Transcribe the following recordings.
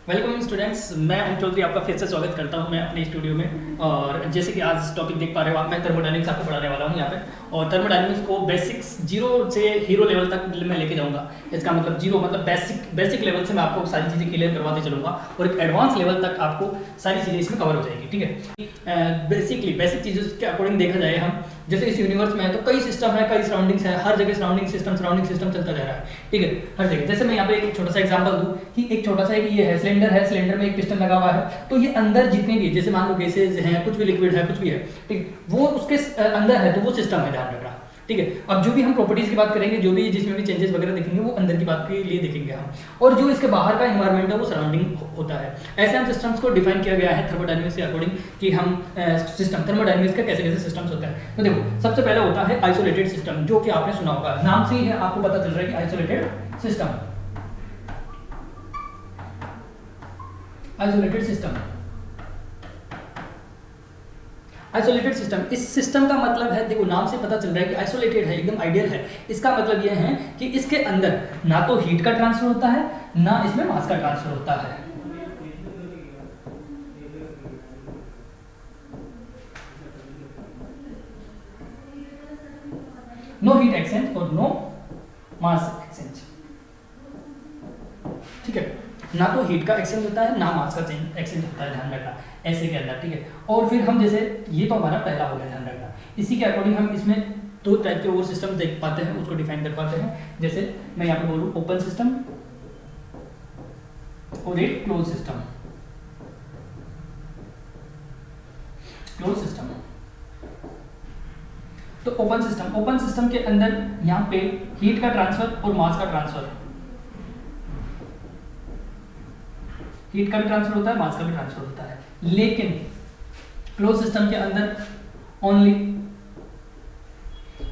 Welcome students, मैं अमित चौधरी आपका फिर से स्वागत करता हूं मैं अपने स्टूडियो में। और जैसे कि आज टॉपिक देख पा रहे हो आप, मैं थर्मोडायनेमिक्स आपको पढ़ाने वाला हूं यहाँ पे। और थर्मोडायनेमिक्स को बेसिक्स जीरो से हीरो लेवल तक मैं लेके जाऊंगा। इसका मतलब जीरो मतलब बेसिक लेवल से मैं आपको सारी चीज़ें क्लियर करवाते चलूंगा और एक एडवांस लेवल तक आपको सारी चीज़ें इसमें कवर हो जाएगी। ठीक है, बेसिक चीज़ों के अकॉर्डिंग देखा जाए हम, जैसे इस यूनिवर्स में है तो कई सिस्टम है, कई सराउंडिंग्स है, हर जगह सराउंडिंग सिस्टम चलता जा रहा है। ठीक है, हर जगह। जैसे मैं यहाँ पे एक छोटा सा एग्जांपल दूं कि एक छोटा सा ये है सिलेंडर में एक पिस्टन लगा हुआ है, तो ये अंदर जितने भी, जैसे मान लो गैसेज हैं, कुछ भी लिक्विड है, कुछ भी है, ठीक, वो उसके अंदर है, तो वो सिस्टम है, ध्यान रखना। ठीक है, अब जो भी हम प्रॉपर्टीज की बात करेंगे, जो भी जिसमें भी चेंजेस वगैरह देखेंगे, वो अंदर की बात के लिए देखेंगे हम। और जो इसके बाहर का एनवायरनमेंट है वो सराउंडिंग होता है। ऐसे हम सिस्टम्स को डिफाइन किया गया है थर्मोडायनेमिक्स के अकॉर्डिंग कि हम सिस्टम थर्मोडायनेमिक्स का कैसे कैसे सिस्टम्स होते हैं। तो देखो, सबसे पहले होता है आइसोलेटेड सिस्टम, जो कि आपने सुना होगा, नाम से ही है आपको पता चल रहा है कि आइसोलेटेड सिस्टम। आइसोलेटेड सिस्टम, इस सिस्टम का मतलब है, देखो नाम से पता चल रहा है कि आइसोलेटेड है, एकदम आइडियल है। इसका मतलब यह है कि इसके अंदर ना तो हीट का ट्रांसफर होता है, ना इसमें मास का ट्रांसफर होता है। नो हीट एक्सचेंज और नो मास एक्सचेंज। ठीक है, ना तो हीट का एक्सचेंज होता है, ना मास का एक्सचेंज होता है, ध्यान रखना ऐसे के अंदर। ठीक है, और फिर हम जैसे, ये तो हमारा पहला हो गया, ध्यान रखना। इसी के अकॉर्डिंग हम इसमें दो टाइप के और सिस्टम देख पाते हैं, उसको डिफाइन कर पाते हैं। जैसे मैं यहाँ पे बोलूँ ओपन सिस्टम और एक क्लोज सिस्टम। तो ओपन सिस्टम के अंदर यहाँ पे हीट का ट्रांसफर और मास का ट्रांसफर, हीट का भी ट्रांसफर होता है, मास का भी ट्रांसफर होता है। लेकिन क्लोज सिस्टम के अंदर ओनली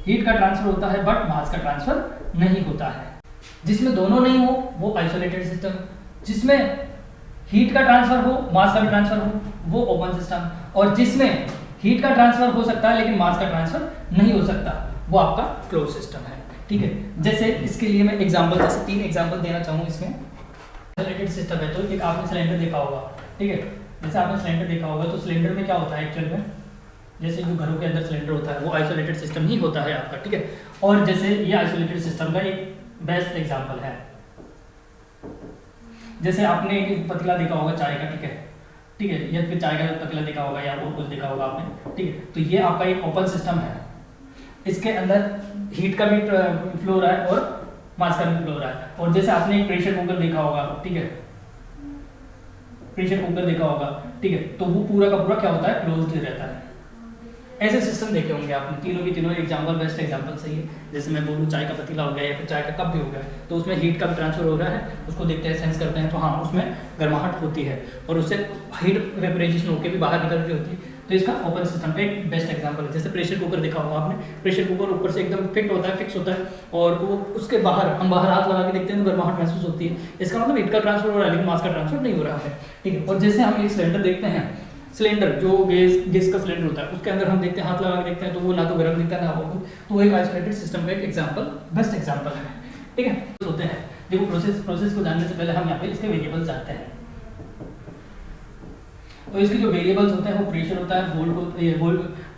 हीट का ट्रांसफर होता है, बट मास का ट्रांसफर नहीं होता है। जिसमें दोनों नहीं हो वो आइसोलेटेड सिस्टम, जिसमें हीट का ट्रांसफर हो, मास का भी ट्रांसफर हो, वो ओपन सिस्टम, और जिसमें हीट का ट्रांसफर हो सकता है लेकिन मास का ट्रांसफर नहीं हो सकता, वो आपका क्लोज सिस्टम है। ठीक है, जैसे इसके लिए मैं एग्जांपल, जैसे 3 एग्जांपल देना चाहूँ इसमें। आइसोलेटेड सिस्टम है तो एक आपने सिलेंडर देखा होगा। ठीक है, जैसे आपने सिलेंडर देखा होगा तो सिलेंडर में क्या होता है एक्चुअल में, जैसे जो घरों के अंदर सिलेंडर होता है वो आइसोलेटेड सिस्टम ही होता है आपका। ठीक है, और जैसे ये आइसोलेटेड सिस्टम का एक बेस्ट एग्जांपल है, जैसे आपने एक पतीला देखा होगा चाय का। ठीक है, या फिर चाय का पतीला देखा होगा या और कुछ देखा होगा आपने। ठीक है, तो ये आपका एक ओपन सिस्टम है, इसके अंदर हीट का भी फ्लो हो रहा है और मास का भी फ्लो हो रहा है। और जैसे आपने एक प्रेशर कुकर देखा होगा, ठीक है, प्रेशर कुकर देखा होगा, ठीक है, तो वो पूरा का पूरा क्या होता है, क्लोज्ड रहता है। ऐसे सिस्टम देखे होंगे आपने, तीनों की तीनों एग्जांपल बेस्ट एग्जांपल सही है। जैसे मैं बोलूँ चाय का पतीला हो गया या फिर चाय का कप भी हो गया, तो उसमें हीट का भी ट्रांसफर हो रहा है, उसको देखते हैं, सेंस करते हैं, तो हाँ उसमें गर्माहट होती है और उससे हीट वेपराइजेशन होकर भी बाहर निकल रही होती है। तो इसका ओपन सिस्टम का एक बेस्ट एग्जांपल है। जैसे प्रेशर कुकर देखा होगा आपने, प्रेशर कुकर ऊपर से एकदम फिक्स होता है और वो उसके बाहर हम बाहर हाथ लगा के देखते हैं तो गर्माहट महसूस होती है। इसका मतलब हीट का ट्रांसफर हो रहा है लेकिन मास का ट्रांसफर नहीं हो रहा है। ठीक है, और जैसे हम एक सिलेंडर देखते हैं, सिलेंडर जो गैस का सिलेंडर होता है, उसके अंदर हम देखते हैं, हाथ लगा के देखते हैं, तो वो ना तो गर्म दिखता है ना वो, तो वो एक आइसोलेटेड सिस्टम का एक एग्जांपल, बेस्ट एग्जांपल है। ठीक है, होते हैं, देखो प्रोसेस को जानने से पहले हम यहाँ पे इसके वेरिएबल्स जानते हैं। तो इसके जो वेरिएबल्स होते हैं वो प्रेशर होता है,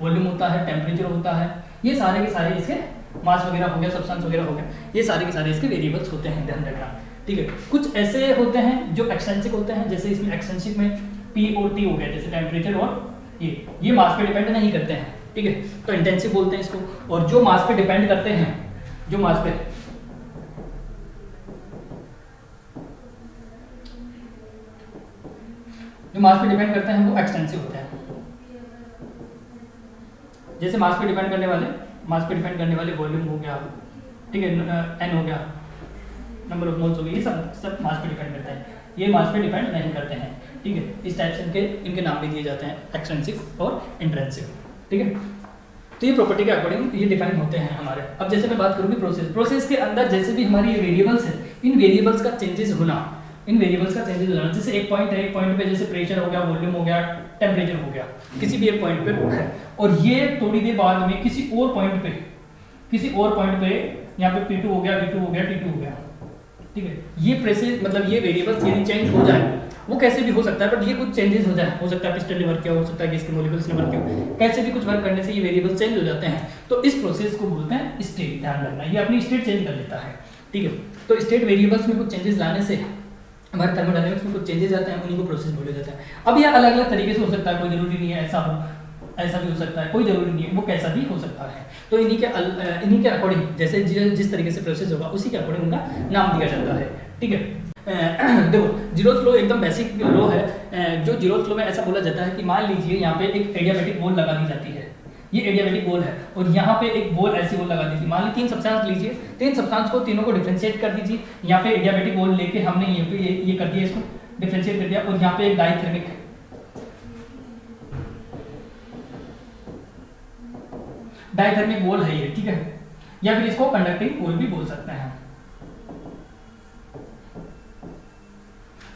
वॉल्यूम होता है, टेम्परेचर होता है, ये सारे के सारे इसके, मास वगैरह हो गया, सब्सटेंस वगैरह हो गया, ये सारे के सारे इसके वेरिएबल्स होते हैं, ध्यान रखना। ठीक है, कुछ ऐसे होते हैं जो एक्सटेंसिव होते हैं, जैसे इसमें एक्सटेंसिव में P और T हो गया, जैसे टेम्परेचर और ये मास पे डिपेंड नहीं करते हैं। ठीक है, तो इंटेंसिव बोलते हैं इसको। और जो मास पे डिपेंड करते हैं, जो मास पे डिपेंड करते हैं वो एक्सटेंसिव होते हैं। जैसे मास पे डिपेंड करने वाले वॉल्यूम हो गया, ठीक है, N हो गया, नंबर ऑफ मोल्स हो गए, ये सब मास पे डिपेंड करते हैं, ये मास पे डिपेंड नहीं करते हैं। ठीक है, इस टाइप से इनके नाम भी दिए जाते हैं, एक्सटेंसिव और इंट्रिंसिक। ठीक है, तो ये प्रॉपर्टी के अकॉर्डिंग ये डिफाइन होते हैं हमारे। अब जैसे मैं बात करूँगी प्रोसेस के अंदर, जैसे भी हमारी ये वेरिएबल्स हैं, इन वेरिएबल्स का चेंजेस होना, जैसे एक पॉइंट पे जैसे प्रेशर हो गया, वॉल्यूम हो गया, टेम्परेचर हो गया, किसी भी एक पॉइंट पे है, और ये थोड़ी देर बाद में किसी और पॉइंट पे यहाँ पे P2 हो गया, V2 हो गया, T2 हो गया। ठीक है, ये प्रेशर मतलब ये वेरिएबल्स यदि चेंज हो जाए, वो कैसे भी हो सकता है, बट ये कुछ चेंजेस हो सकता है पिस्टन ने वर्क किया, हो सकता है कि इसके मॉलिक्यूल्स ने वर्क किया, कैसे भी कुछ वर्क करने से ये वेरिएबल चेंज हो जाते हैं। तो इस प्रोसेस को बोलते हैं स्टेट। ध्यान रखना, ये अपनी स्टेट चेंज कर लेता है, ठीक है। तो स्टेट वेरिएबल्स में कुछ चेंजेस लाने से हमारे थर्मोडायनेमिक्स में कुछ चेंजेस आते हैं, उन्हीं को प्रोसेस बोला जाता है। अब ये अलग अलग तरीके से हो सकता है, कोई जरूरी नहीं है ऐसा हो, ऐसा भी हो सकता है, कोई जरूरी नहीं है, वो कैसा भी हो सकता है। तो इन्हीं के अकॉर्डिंग जैसे जिस तरीके से प्रोसेस होगा उसी के अकॉर्डिंग उनका नाम दिया जाता है, ठीक है। देखो जीरोथ लॉ एकदम बेसिक लॉ है। जो जीरोथ लॉ में ऐसा बोला जाता है कि मान लीजिए यहाँ पे एक एडियाबेटिक बॉल लगा दी जाती है, ये एडियाबेटिक बॉल है, और यहाँ पे एक बॉल ऐसी बॉल लगा दी थी। मान लीजिए 3 सब्सटेंस लीजिए, 3 सब्सटेंस को तीनों को डिफरेंशिएट कर दीजिए। यहाँ पे एडियाबेटिक बॉल लेके हमने ये कर दिया, इसको डिफरेंशिएट कर दिया, और यहाँ पे एक डाइथर्मिक बॉल है ये, ठीक है, या फिर इसको कंडक्टिंग बॉल भी बोल सकते हैं।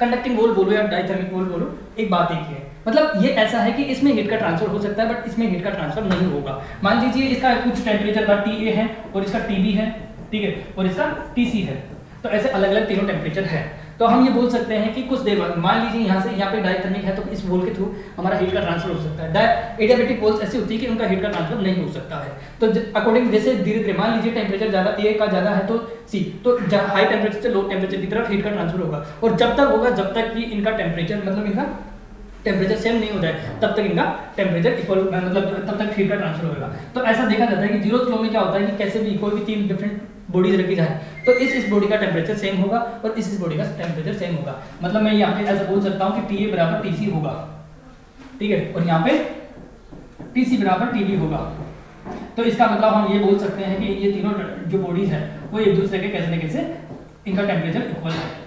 कंडक्टिंग बॉल बोलो या डाइथर्मिक बॉल बोलो, एक बात एक ही है। मतलब ये ऐसा है कि इसमें हीट का ट्रांसफर हो सकता है, बट इसमें हीट का ट्रांसफर नहीं होगा। मान लीजिए इसका कुछ टेम्परेचर का TA है, और इसका TB है, ठीक है, और इसका TC है। तो ऐसे अलग अलग तीनों टेम्परेचर है। तो हम ये बोल सकते हैं कि कुछ देर बाद मान लीजिए यहाँ से यहाँ पे डाइथर्मिक है, तो इस बॉल के थ्रू हमारा हीट का ट्रांसफर हो सकता है। एडियाबेटिक बॉल्स ऐसी होती है कि उनका हीट का ट्रांसफर नहीं हो सकता है। तो अकॉर्डिंग जैसे धीरे धीरे मान लीजिए टेम्परेचर ज़्यादा A का ज़्यादा है तो C, तो हाई टेम्परेचर से लो टेम्परेचर की तरफ हीट का ट्रांसफर होगा, और जब तक होगा जब तक कि इनका टेम्परेचर मतलब इनका टेम्परेचर सेम नहीं हो जाए तब तक इनका टेम्परेचर इक्वल मतलब तब तक हीट का ट्रांसफर होगा। तो ऐसा देखा जाता है कि जीरोथ लॉ में क्या होता है कि कैसे भी कोई भी 3 डिफरेंट बॉडीज रखी जाए तो इस बॉडी का टेम्परेचर सेम होगा और इस बॉडी का टेम्परेचर सेम होगा। मतलब मैं यहाँ पे ऐसा बोल सकता हूँ कि TA बराबर TC होगा, ठीक है, और यहाँ पे TC बराबर TB होगा। तो इसका मतलब हम ये बोल सकते हैं कि ये तीनों जो बॉडीज है वो एक दूसरे के कैसे न कैसे इनका टेम्परेचर इक्वल है,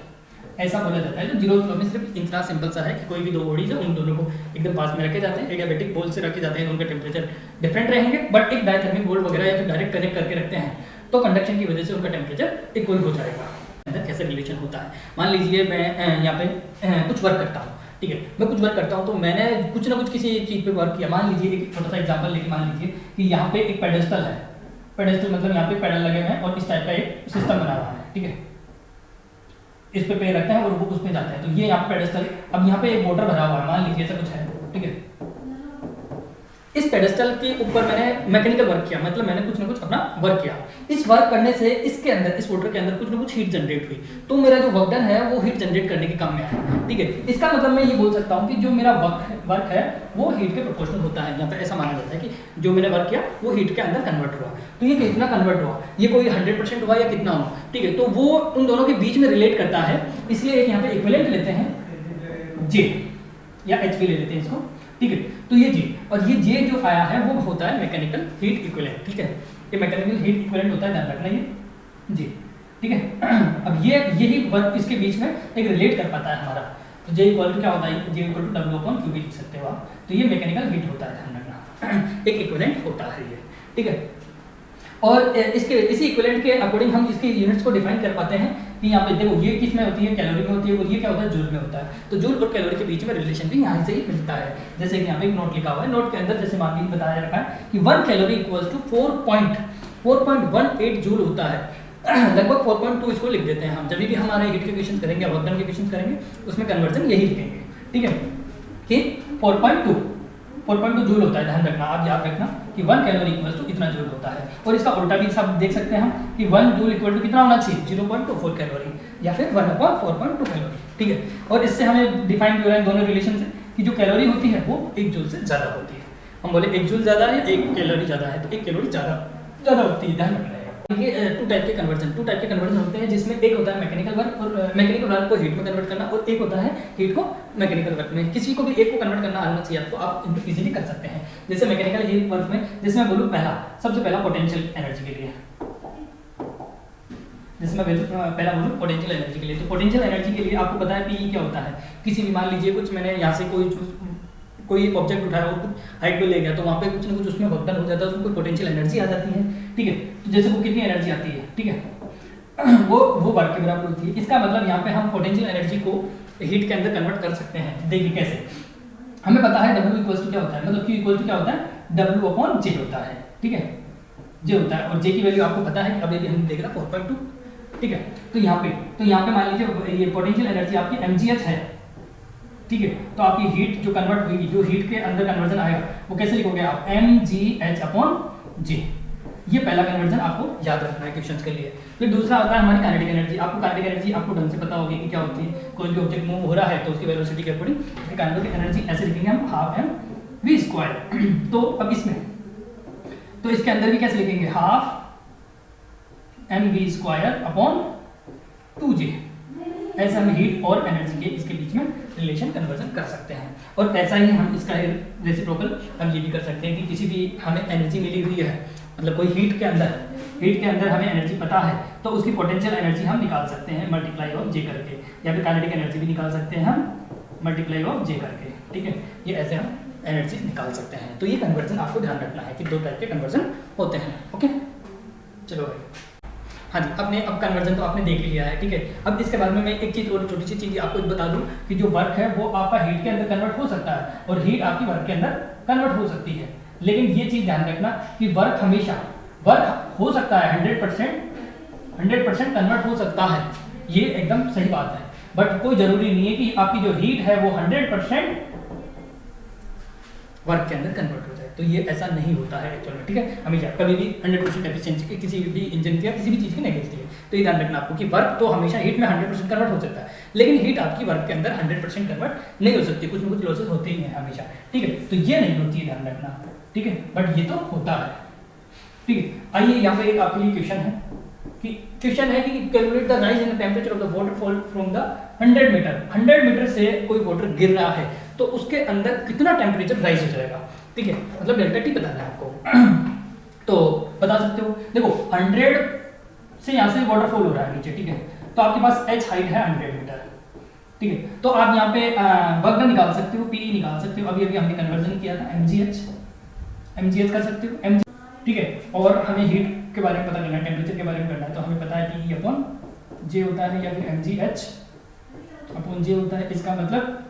ऐसा बोला जाता है। तो जीरोथ लॉ में सिर्फ इतना सिंपल सा है कि कोई भी 2 बॉडीज है उन दोनों को एकदम पास में रखे जाते हैं, एडियाबेटिक बॉल से रखे जाते हैं, उनके टेम्परेचर डिफरेंट रहेंगे, बट एक डाइथर्मिक बॉल वगैरह या फिर डायरेक्ट कनेक्ट करके रखते हैं तो कंडक्शन की वजह से उनका टेम्परेचर इक्वल हो जाएगा। अंदर कैसे रिलेशन होता है, मान लीजिए मैं यहाँ पे कुछ वर्क करता हूँ, ठीक है, मैं कुछ वर्क करता हूँ तो मैंने कुछ ना कुछ किसी चीज़ पे वर्क किया। मान लीजिए एक छोटा सा एग्जांपल लेके मान लीजिए कि यहाँ पे एक पेडेस्टल है, पेडेस्टल मतलब यहाँ पे पेडल लगे हुए हैं और इस टाइप का एक सिस्टम बना हुआ है, ठीक है, इस पे पैर रखते हैं और वो उसमें जाते हैं। तो ये यहाँ पे पेडेस्टल, अब यहाँ पे एक मोटर भरा हुआ है, मान लीजिए ऐसा कुछ है, ठीक है। इस पेडेस्टल के ऊपर मैंने मैकेनिकल वर्क किया, मतलब मैंने कुछ ना कुछ अपना वर्क किया। इस वर्क करने से इसके अंदर इस मोटर के अंदर कुछ ना कुछ हीट जनरेट हुई, तो मेरा जो वर्क डन है वो हीट जनरेट करने के काम में आया, ठीक है। इसका मतलब मैं ये बोल सकता हूँ कि जो मेरा वर्क है वो हीट के प्रोपोर्शनल होता है। यहाँ पे ऐसा माना जाता है कि जो मैंने वर्क किया वो हीट के अंदर कन्वर्ट हुआ। तो ये कितना कन्वर्ट हुआ, ये कोई 100% हुआ या कितना हुआ, ठीक है, तो वो उन दोनों के बीच में रिलेट करता है। इसलिए एक यहाँ पे इक्विवेलेंट लेते हैं J या HV ले लेते हैं इसको, ठीक है। तो ये J और ये J जो आया है वो होता है मैकेनिकल हीट इक्विवेलेंट, ठीक है, ये मैकेनिकल हीट इक्विवेलेंट होता है, ध्यान रखना ये J, ठीक है। अब ये यही वर्क इसके बीच में एक रिलेट कर पाता है हमारा। तो J इक्वल टू क्या होता है, J इक्वल टू W/Q भी लिख सकते हो आप। तो ये मैकेनिकल हीट होता है, ध्यान रखना, एक इक्विवेलेंट होता है ये, ठीक है। और इसके इसी इक्विवेलेंट के अकॉर्डिंग हम इसके यूनिट्स को डिफाइन कर पाते हैं कि यहाँ पे देखो ये किस में होती है, कैलोरी में होती है, और ये क्या होता है, जूल में होता है। तो जूल और कैलोरी के बीच में रिलेशन भी यहाँ से ही मिलता है। जैसे कि यहाँ पे एक नोट लिखा हुआ है, नोट के अंदर जैसे मान लीजिए बताया रखा है कि 1 कैलोरी इक्वल्स टू 4.18 जूल होता है। लगभग 4.2 इसको लिख देते हैं हम, जब भी हमारे हीट के क्वेश्चन करेंगे, वर्क डन के क्वेश्चन करेंगे, उसमें कन्वर्जन यही लिखेंगे, ठीक है, कि 4.2 जूल होता है। ध्यान रखना, आप याद रखना कि 1 कैलोरी इक्वल्स टू इतना जूल होता है। और इसका उल्टा भी सब देख सकते हैं हम कि 1 जूल इक्वल टू कितना होना चाहिए, 0.24 कैलोरी या फिर 1/4.2 कैलोरी, ठीक है। और इससे हमें डिफाइन हो रहा है दोनों रिलेशन से कि जो कैलोरी होती है वो 1 जूल से ज़्यादा होती है। हम बोले 1 जूल ज़्यादा है, 1 कैलोरी ज़्यादा है, तो 1 कैलोरी ज़्यादा होती है, ध्यान रखना है। ये 2 टाइप के कन्वर्जन होते हैं, जिसमें एक होता है मैकेनिकल वर्क और मैकेनिकल वर्क को हीट में कन्वर्ट करना, और एक होता है हीट को मैकेनिकल वर्क में। किसी को भी एक को कन्वर्ट करना आना चाहिए तो आप इनको इजीली कर सकते हैं। जैसे मैकेनिकल हीट वर्क में, जैसे मैं बोलूँ सबसे पहला पोटेंशियल एनर्जी के लिए, जैसे मैं पहला बोलूँ पोटेंशियल एनर्जी के लिए, तो पोटेंशियल एनर्जी के लिए आपको पता है P क्या होता है। किसी भी मान लीजिए कुछ मैंने यहाँ से कोई एक ऑब्जेक्ट उठाया और कुछ हाइट पे ले गया, तो वहाँ पे कुछ ना कुछ उसमें वर्क डन हो जाता है, उसमें कोई पोटेंशियल एनर्जी आ जाती है, ठीक है। तो जैसे वो कितनी एनर्जी आती है, ठीक है, वो वर्क के बराबर होती है। इसका मतलब यहाँ पे हम पोटेंशियल एनर्जी को हीट के अंदर कन्वर्ट कर सकते हैं। देखिए कैसे, हमें पता है W इक्वल टू क्या होता है, मतलब Q इक्वल टू क्या होता है, W/J होता है, ठीक है, J होता है, और J की वैल्यू आपको पता है कि अभी हम देख रहे हैं 4.2, ठीक है। तो यहाँ पे मान लीजिए ये पोटेंशियल एनर्जी आपकी mgh है, ठीक है। तो आपकी हीट जो कन्वर्ट होगी, जो हीट के अंदर कन्वर्जन आएगा वो कैसे लिखोगे आप, mgh/J। ये पहला कन्वर्जन आपको याद रखना है क्वेश्चंस के लिए। फिर दूसरा आता है हमारी काइनेटिक एनर्जी। आपको काइनेटिक एनर्जी आपको ढंग से पता होगी कि क्या होती है। कोई भी ऑब्जेक्ट मूव हो रहा है तो उसकी वेलोसिटी के अकॉर्डिंग उसकी काइनेटिक एनर्जी ऐसे लिखेंगे हम, 12mv²। तो अब इसमें तो इसके अंदर भी कैसे लिखेंगे, 12mv²/2J। ऐसे हम हीट और एनर्जी के इसके बीच में रिलेशन कन्वर्जन कर सकते हैं। और ऐसा ही हम इसका रेसिप्रोकल हम ये भी कर सकते हैं कि किसी भी हमें एनर्जी मिली हुई है, मतलब कोई हीट के अंदर हमें एनर्जी पता है तो उसकी पोटेंशियल एनर्जी हम निकाल सकते हैं मल्टीप्लाई ऑफ J करके, या फिर काइनेटिक एनर्जी भी निकाल सकते हैं हम मल्टीप्लाई ऑफ J करके। ठीक है, ये ऐसे हम एनर्जी निकाल सकते हैं। तो ये कन्वर्जन आपको ध्यान रखना है कि 2 टाइप के कन्वर्जन होते हैं। ओके, चलो भाई। हाँ जी, अब कन्वर्जन तो आपने देख लिया है। ठीक है, अब इसके बारे में मैं एक चीज़ और छोटी सी चीज़ आपको बता दूं कि जो वर्क है वो आपका हीट के अंदर कन्वर्ट हो सकता है और हीट आपकी वर्क के अंदर कन्वर्ट हो सकती है। लेकिन ये चीज़ ध्यान रखना कि वर्क हमेशा हो सकता है 100% कन्वर्ट हो सकता है, ये एकदम सही बात है। बट कोई जरूरी नहीं है कि आपकी जो हीट है वो 100% वर्क के अंदर कन्वर्ट हो जाए। तो ये ऐसा नहीं होता है एक्चुअल में। ठीक है, हमेशा कभी भी 100% एफिशिएंसी की किसी भी इंजन की या किसी भी चीज़ की नहीं मिलती है। तो ये ध्यान रखना आपको कि वर्क तो हमेशा हीट में 100% कन्वर्ट हो सकता है, लेकिन हीट आपकी वर्क के अंदर 100% कन्वर्ट नहीं हो सकती। कुछ ना कुछ लॉसेस होते ही हैं हमेशा। ठीक है, तो ये नहीं होती है, ध्यान रखना। ठीक है, बट ये तो होता है। ठीक है, आइए यहाँ पे एक आपके लिए क्वेश्चन है कि calculate the rise in the temperature of the waterfall from the 100 metre. 100 metre से कोई वाटर गिर रहा है तो उसके अंदर कितना टेम्परेचर राइज हो जाएगा। ठीक है, मतलब डेल्टा टी बताना है आपको। तो बता सकते हो, देखो 100 से यहाँ से वाटरफॉल हो रहा है नीचे। ठीक है, तो आपके पास h हाइट है 100 मीटर। ठीक है, तो आप यहाँ पे वर्क निकाल सकते हो, पी निकाल सकते हो। अभी हमने कन्वर्जन किया था, mgh कर सकते हो mg। ठीक है, और हमें हीट के बारे में पता करना है, टेम्परेचर के बारे में करना है, तो हमें पता है कि P/J होता है या फिर mgh/J होता है। इसका मतलब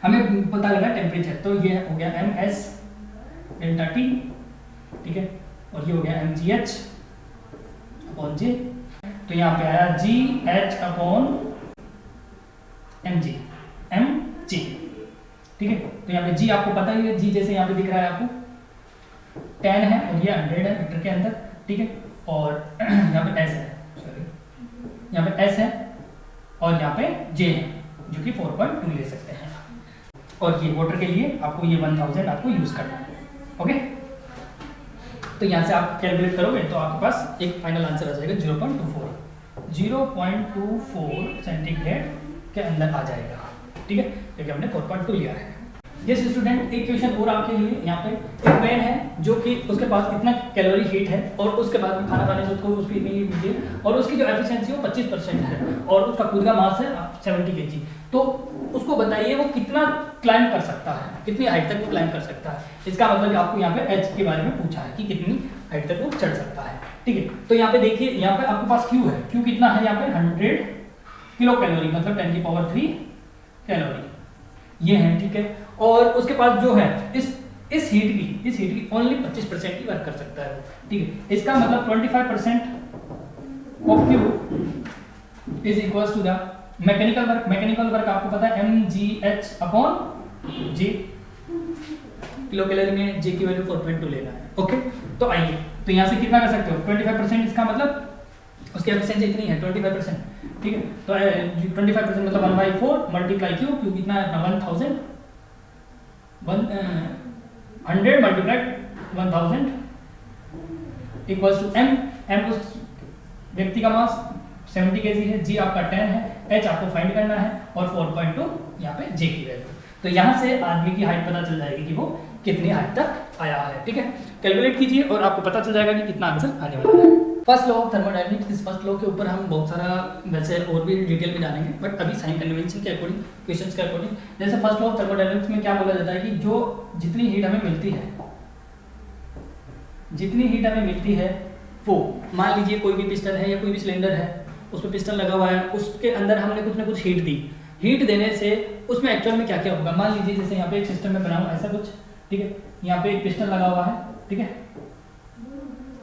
हमें पता करना है टेम्परेचर, तो ये हो गया ms डेल्टा टी। ठीक है, और ये हो गया mgh/J। तो यहाँ पे आया gh/mg। ठीक है, तो यहाँ पे g आपको पता ही है, g जैसे यहाँ पे दिख रहा है आपको 10 है और ये 100 है मीटर के अंदर। ठीक है, और यहाँ पे s है, सॉरी यहाँ पे s है और यहाँ पे j है जो कि 4.2 ले सकते हैं। और ये वाटर के लिए आपको ये 1000 आपको यूज करना है। ओके, तो यहाँ से आप कैलकुलेट करोगे तो आपके पास एक फाइनल आंसर आ जाएगा 0.24 सेंटीग्रेड के अंदर आ जाएगा। ठीक है, क्योंकि हमने 4.2 लिया है। यस स्टूडेंट, एक क्वेश्चन और आपके लिए। यहाँ पे एक मैन है जो कि उसके पास इतना कैलोरी हीट है और उसके बाद में खाना खाने से उसको उसकी इतनी हीट मिलती है और उसकी जो एफिशिएंसी वो 25% है और उसका खुद का मास है 70 kg। तो उसको बताइए वो कितना क्लाइंब कर सकता है, कितनी हाइट तक वो क्लाइंब कर सकता है। इसका मतलब आपको यहाँ पे एच के बारे में पूछा है कि कितनी हाइट तक वो चढ़ सकता है। ठीक है, तो यहाँ पे देखिए, यहाँ पे आपके पास क्यू है। क्यू कितना है यहाँ पे 100 किलो कैलोरी, मतलब 10³ कैलोरी ये है। ठीक है, और उसके पास जो है इस हीट की ओनली 25% की वर्क कर सकता है। ठीक है, इसका मतलब 25% of Q is equals to the mechanical work आपको पता है mgh/J। किलो कैलोरी में J की वैल्यू 4.2 लेना है। ओके, तो आइए, तो यहाँ से कितना कर सकते हो 25%, इसका मतलब उसकी एफिशिएंसी इतनी है 25%। ठीक है, तो 25% मतलब 1/4 मल्टीप्लाई क्यू कितना है अपना 1000 मल्टीप्लाई 1000 इक्वल्स टू m उस व्यक्ति का मास 70 kg है, g आपका 10 है, h आपको फाइंड करना है और 4.2 यहाँ पे j की वैल्यू। तो यहाँ से आदमी की हाइट पता चल जाएगी कि वो कितनी हाइट तक आया है। ठीक है, कैलकुलेट कीजिए और आपको पता चल जाएगा कि कितना आंसर आने वाला है। फर्स्ट लॉ ऑफ थर्मोडायनेमिक्स, इस फर्स्ट लॉ के ऊपर हम बहुत सारा वैसे और भी डिटेल में जानेंगे, बट अभी साइन कन्वेंशन के अकॉर्डिंग, क्वेश्चंस के अकॉर्डिंग, जैसे फर्स्ट लॉ ऑफ थर्मोडायनेमिक्स में क्या बोला जाता है कि जो जितनी हीट हमें मिलती है वो, मान लीजिए कोई भी पिस्टन है या कोई भी सिलेंडर है, उसमें पिस्टन लगा हुआ है, उसके अंदर हमने कुछ ना कुछ हीट दी। हीट देने से उसमें एक्चुअल में क्या क्या होगा, मान लीजिए जैसे यहाँ पे एक सिस्टम में बना हुआ ऐसा कुछ। ठीक है, यहाँ पे एक पिस्टन लगा हुआ है। ठीक है,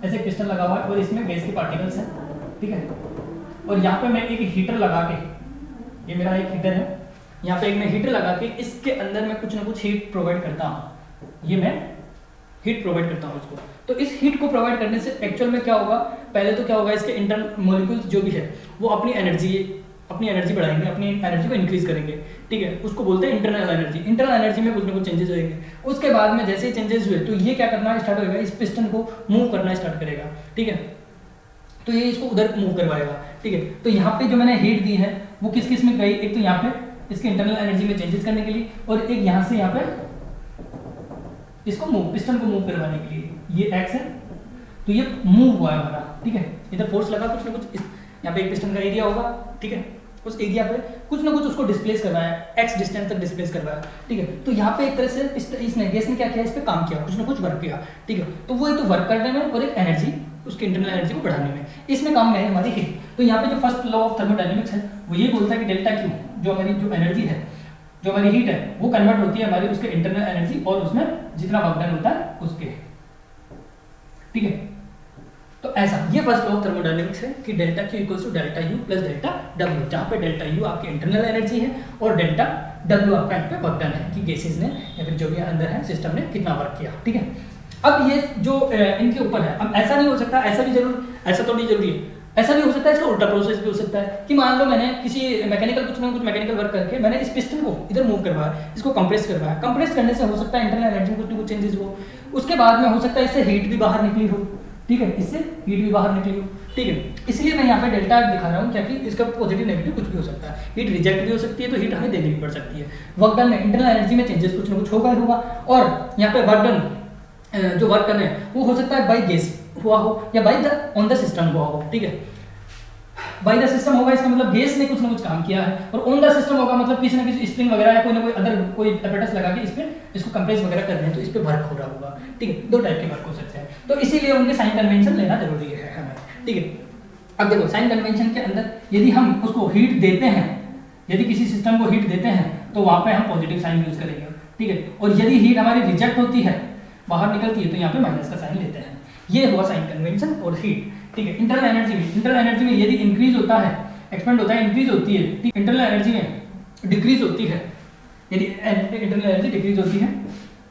ऐसे पिस्टन लगा हुआ है और इसमें गैस के पार्टिकल्स हैं। ठीक है, और यहाँ पे मैं एक हीटर लगा के, ये मेरा एक हीटर है, यहाँ पे एक मैं हीटर लगा के इसके अंदर मैं कुछ ना कुछ हीट प्रोवाइड करता हूँ, ये मैं हीट प्रोवाइड करता हूँ उसको। तो इस हीट को प्रोवाइड करने से एक्चुअल में क्या होगा, पहले तो क्या होगा, इसके इंटरनल मॉलिक्यूल्स जो भी है वो अपनी एनर्जी बढ़ाएंगे, अपनी एनर्जी को इंक्रीज करेंगे, ठीक है, उसको बोलते हैं इंटरनल एनर्जी। इंटरनल एनर्जी में कुछ ना कुछ चेंजेस होंगे। उसके बाद में जैसे ही चेंजेस हुए तो ये क्या करना स्टार्ट होगा, इस पिस्टन को मूव करना स्टार्ट करेगा, ठीक है, तो ये इसको उधर मूव करवाएगा, ठीक है। तो यहाँ पे जो मैंने हीट दी है वो किस किस में गई, एक तो यहाँ पे इसके इंटरनल एनर्जी में चेंजेस करने के लिए, और एक यहाँ से यहाँ पे इसको मूव, पिस्टन को मूव करवाने के लिए। ये एक्स है तो ये मूव हुआ है हमारा, ठीक है, इधर फोर्स लगा कुछ ना कुछ, यहाँ पे एक पिस्टन का एरिया होगा, ठीक है, उस एरिया पे कुछ ना कुछ उसको डिस्प्लेस करवाया, एक्स डिस्टेंस तक डिस्प्लेस करवाया, ठीक है। तो यहाँ पे एक तरह से इसने गैस ने क्या किया, इस पे काम किया, कुछ ना कुछ वर्क किया, ठीक है। तो वो एक तो वर्क करने में और एक एनर्जी, उसकी इंटरनल एनर्जी को बढ़ाने में, इसमें काम में है हमारी हीट। तो यहाँ पे जो फर्स्ट लॉ ऑफ थर्मोडायनेमिक्स है वो ये बोलता है कि डेल्टा क्यू, जो हमारी जो एनर्जी है, जो हमारी हीट है, वो कन्वर्ट होती है हमारी उसके इंटरनल एनर्जी और उसमें जितना वर्क डन होता है उसके, ठीक है। तो ऐसा ये फर्स्ट लॉ ऑफ थर्मोडायनेमिक्स है कि delta Q equals to delta U plus delta W, जहाँ पे डेल्टा यू आपकी इंटरनल एनर्जी है और डेल्टा डब्ल्यू आपका यहाँ पे वर्क डन है कि गैसेज ने या फिर जो भी अंदर है सिस्टम ने कितना वर्क किया, ठीक है। अब ये जो इनके ऊपर है, अब ऐसा नहीं हो सकता, ऐसा भी जरूर, ऐसा तो नहीं जरूरी है, ऐसा भी हो सकता है, इसका उल्टा प्रोसेस भी हो सकता है कि मान लो मैंने किसी मैकेनिकल कुछ ना कुछ मैकेनिकल वर्क करके मैंने इस पिस्टन को इधर मूव करवाया, इसको कंप्रेस करवाया, कंप्रेस करने से हो सकता है इंटरनल एनर्जी में कुछ ना कुछ चेंजेस हो, उसके बाद में हो सकता है इससे हीट भी बाहर निकली हो, ठीक है, इससे हीट भी बाहर निकली हो, ठीक है। इसलिए मैं यहाँ पे डेल्टा दिखा रहा हूँ क्योंकि इसका पॉजिटिव नेगेटिव कुछ भी हो सकता है, हीट रिजेक्ट भी हो सकती है तो हीट हमें देनी भी पड़ सकती है। वर्क डन में इंटरनल एनर्जी में चेंजेस कुछ ना कुछ होगा ही होगा, और यहाँ पे वर्क डन जो वर्क कर रहे हैं वो हो सकता है बाई गैस हुआ हो या by the on the system हुआ हो, ठीक है। बाई द सिस्टम होगा इसका मतलब गैस ने कुछ ना कुछ काम किया है, और ऑन द सिस्टम होगा मतलब किसी ना किसी स्प्रिंग वगैरह या कोई ना कोई अदर कोई एपेटस लगा के इस पे इसको कंप्रेस वगैरह कर रहे हैं तो इस पे वर्क हो रहा होगा, ठीक है। दो टाइप के वर्क हो सकते हैं, तो इसीलिए उनके साइन कन्वेंशन लेना जरूरी है हमें, ठीक है। अब देखो साइन कन्वेंशन के अंदर यदि हम उसको हीट देते हैं, यदि किसी सिस्टम को हीट देते हैं तो वहाँ पे हम पॉजिटिव साइन यूज करेंगे, ठीक है, और यदि हीट हमारी रिजेक्ट होती है, बाहर निकलती है, तो यहाँ पे माइनस का साइन लेते हैं। ये हुआ साइन कन्वेंशन और हीट, ठीक है। इंटरनल एनर्जी में यदि इंक्रीज होता है, एक्सपेंड होता है, इंक्रीज होती है, इंटरनल एनर्जी में डिक्रीज होती है, यदि इंटरनल एनर्जी डिक्रीज होती है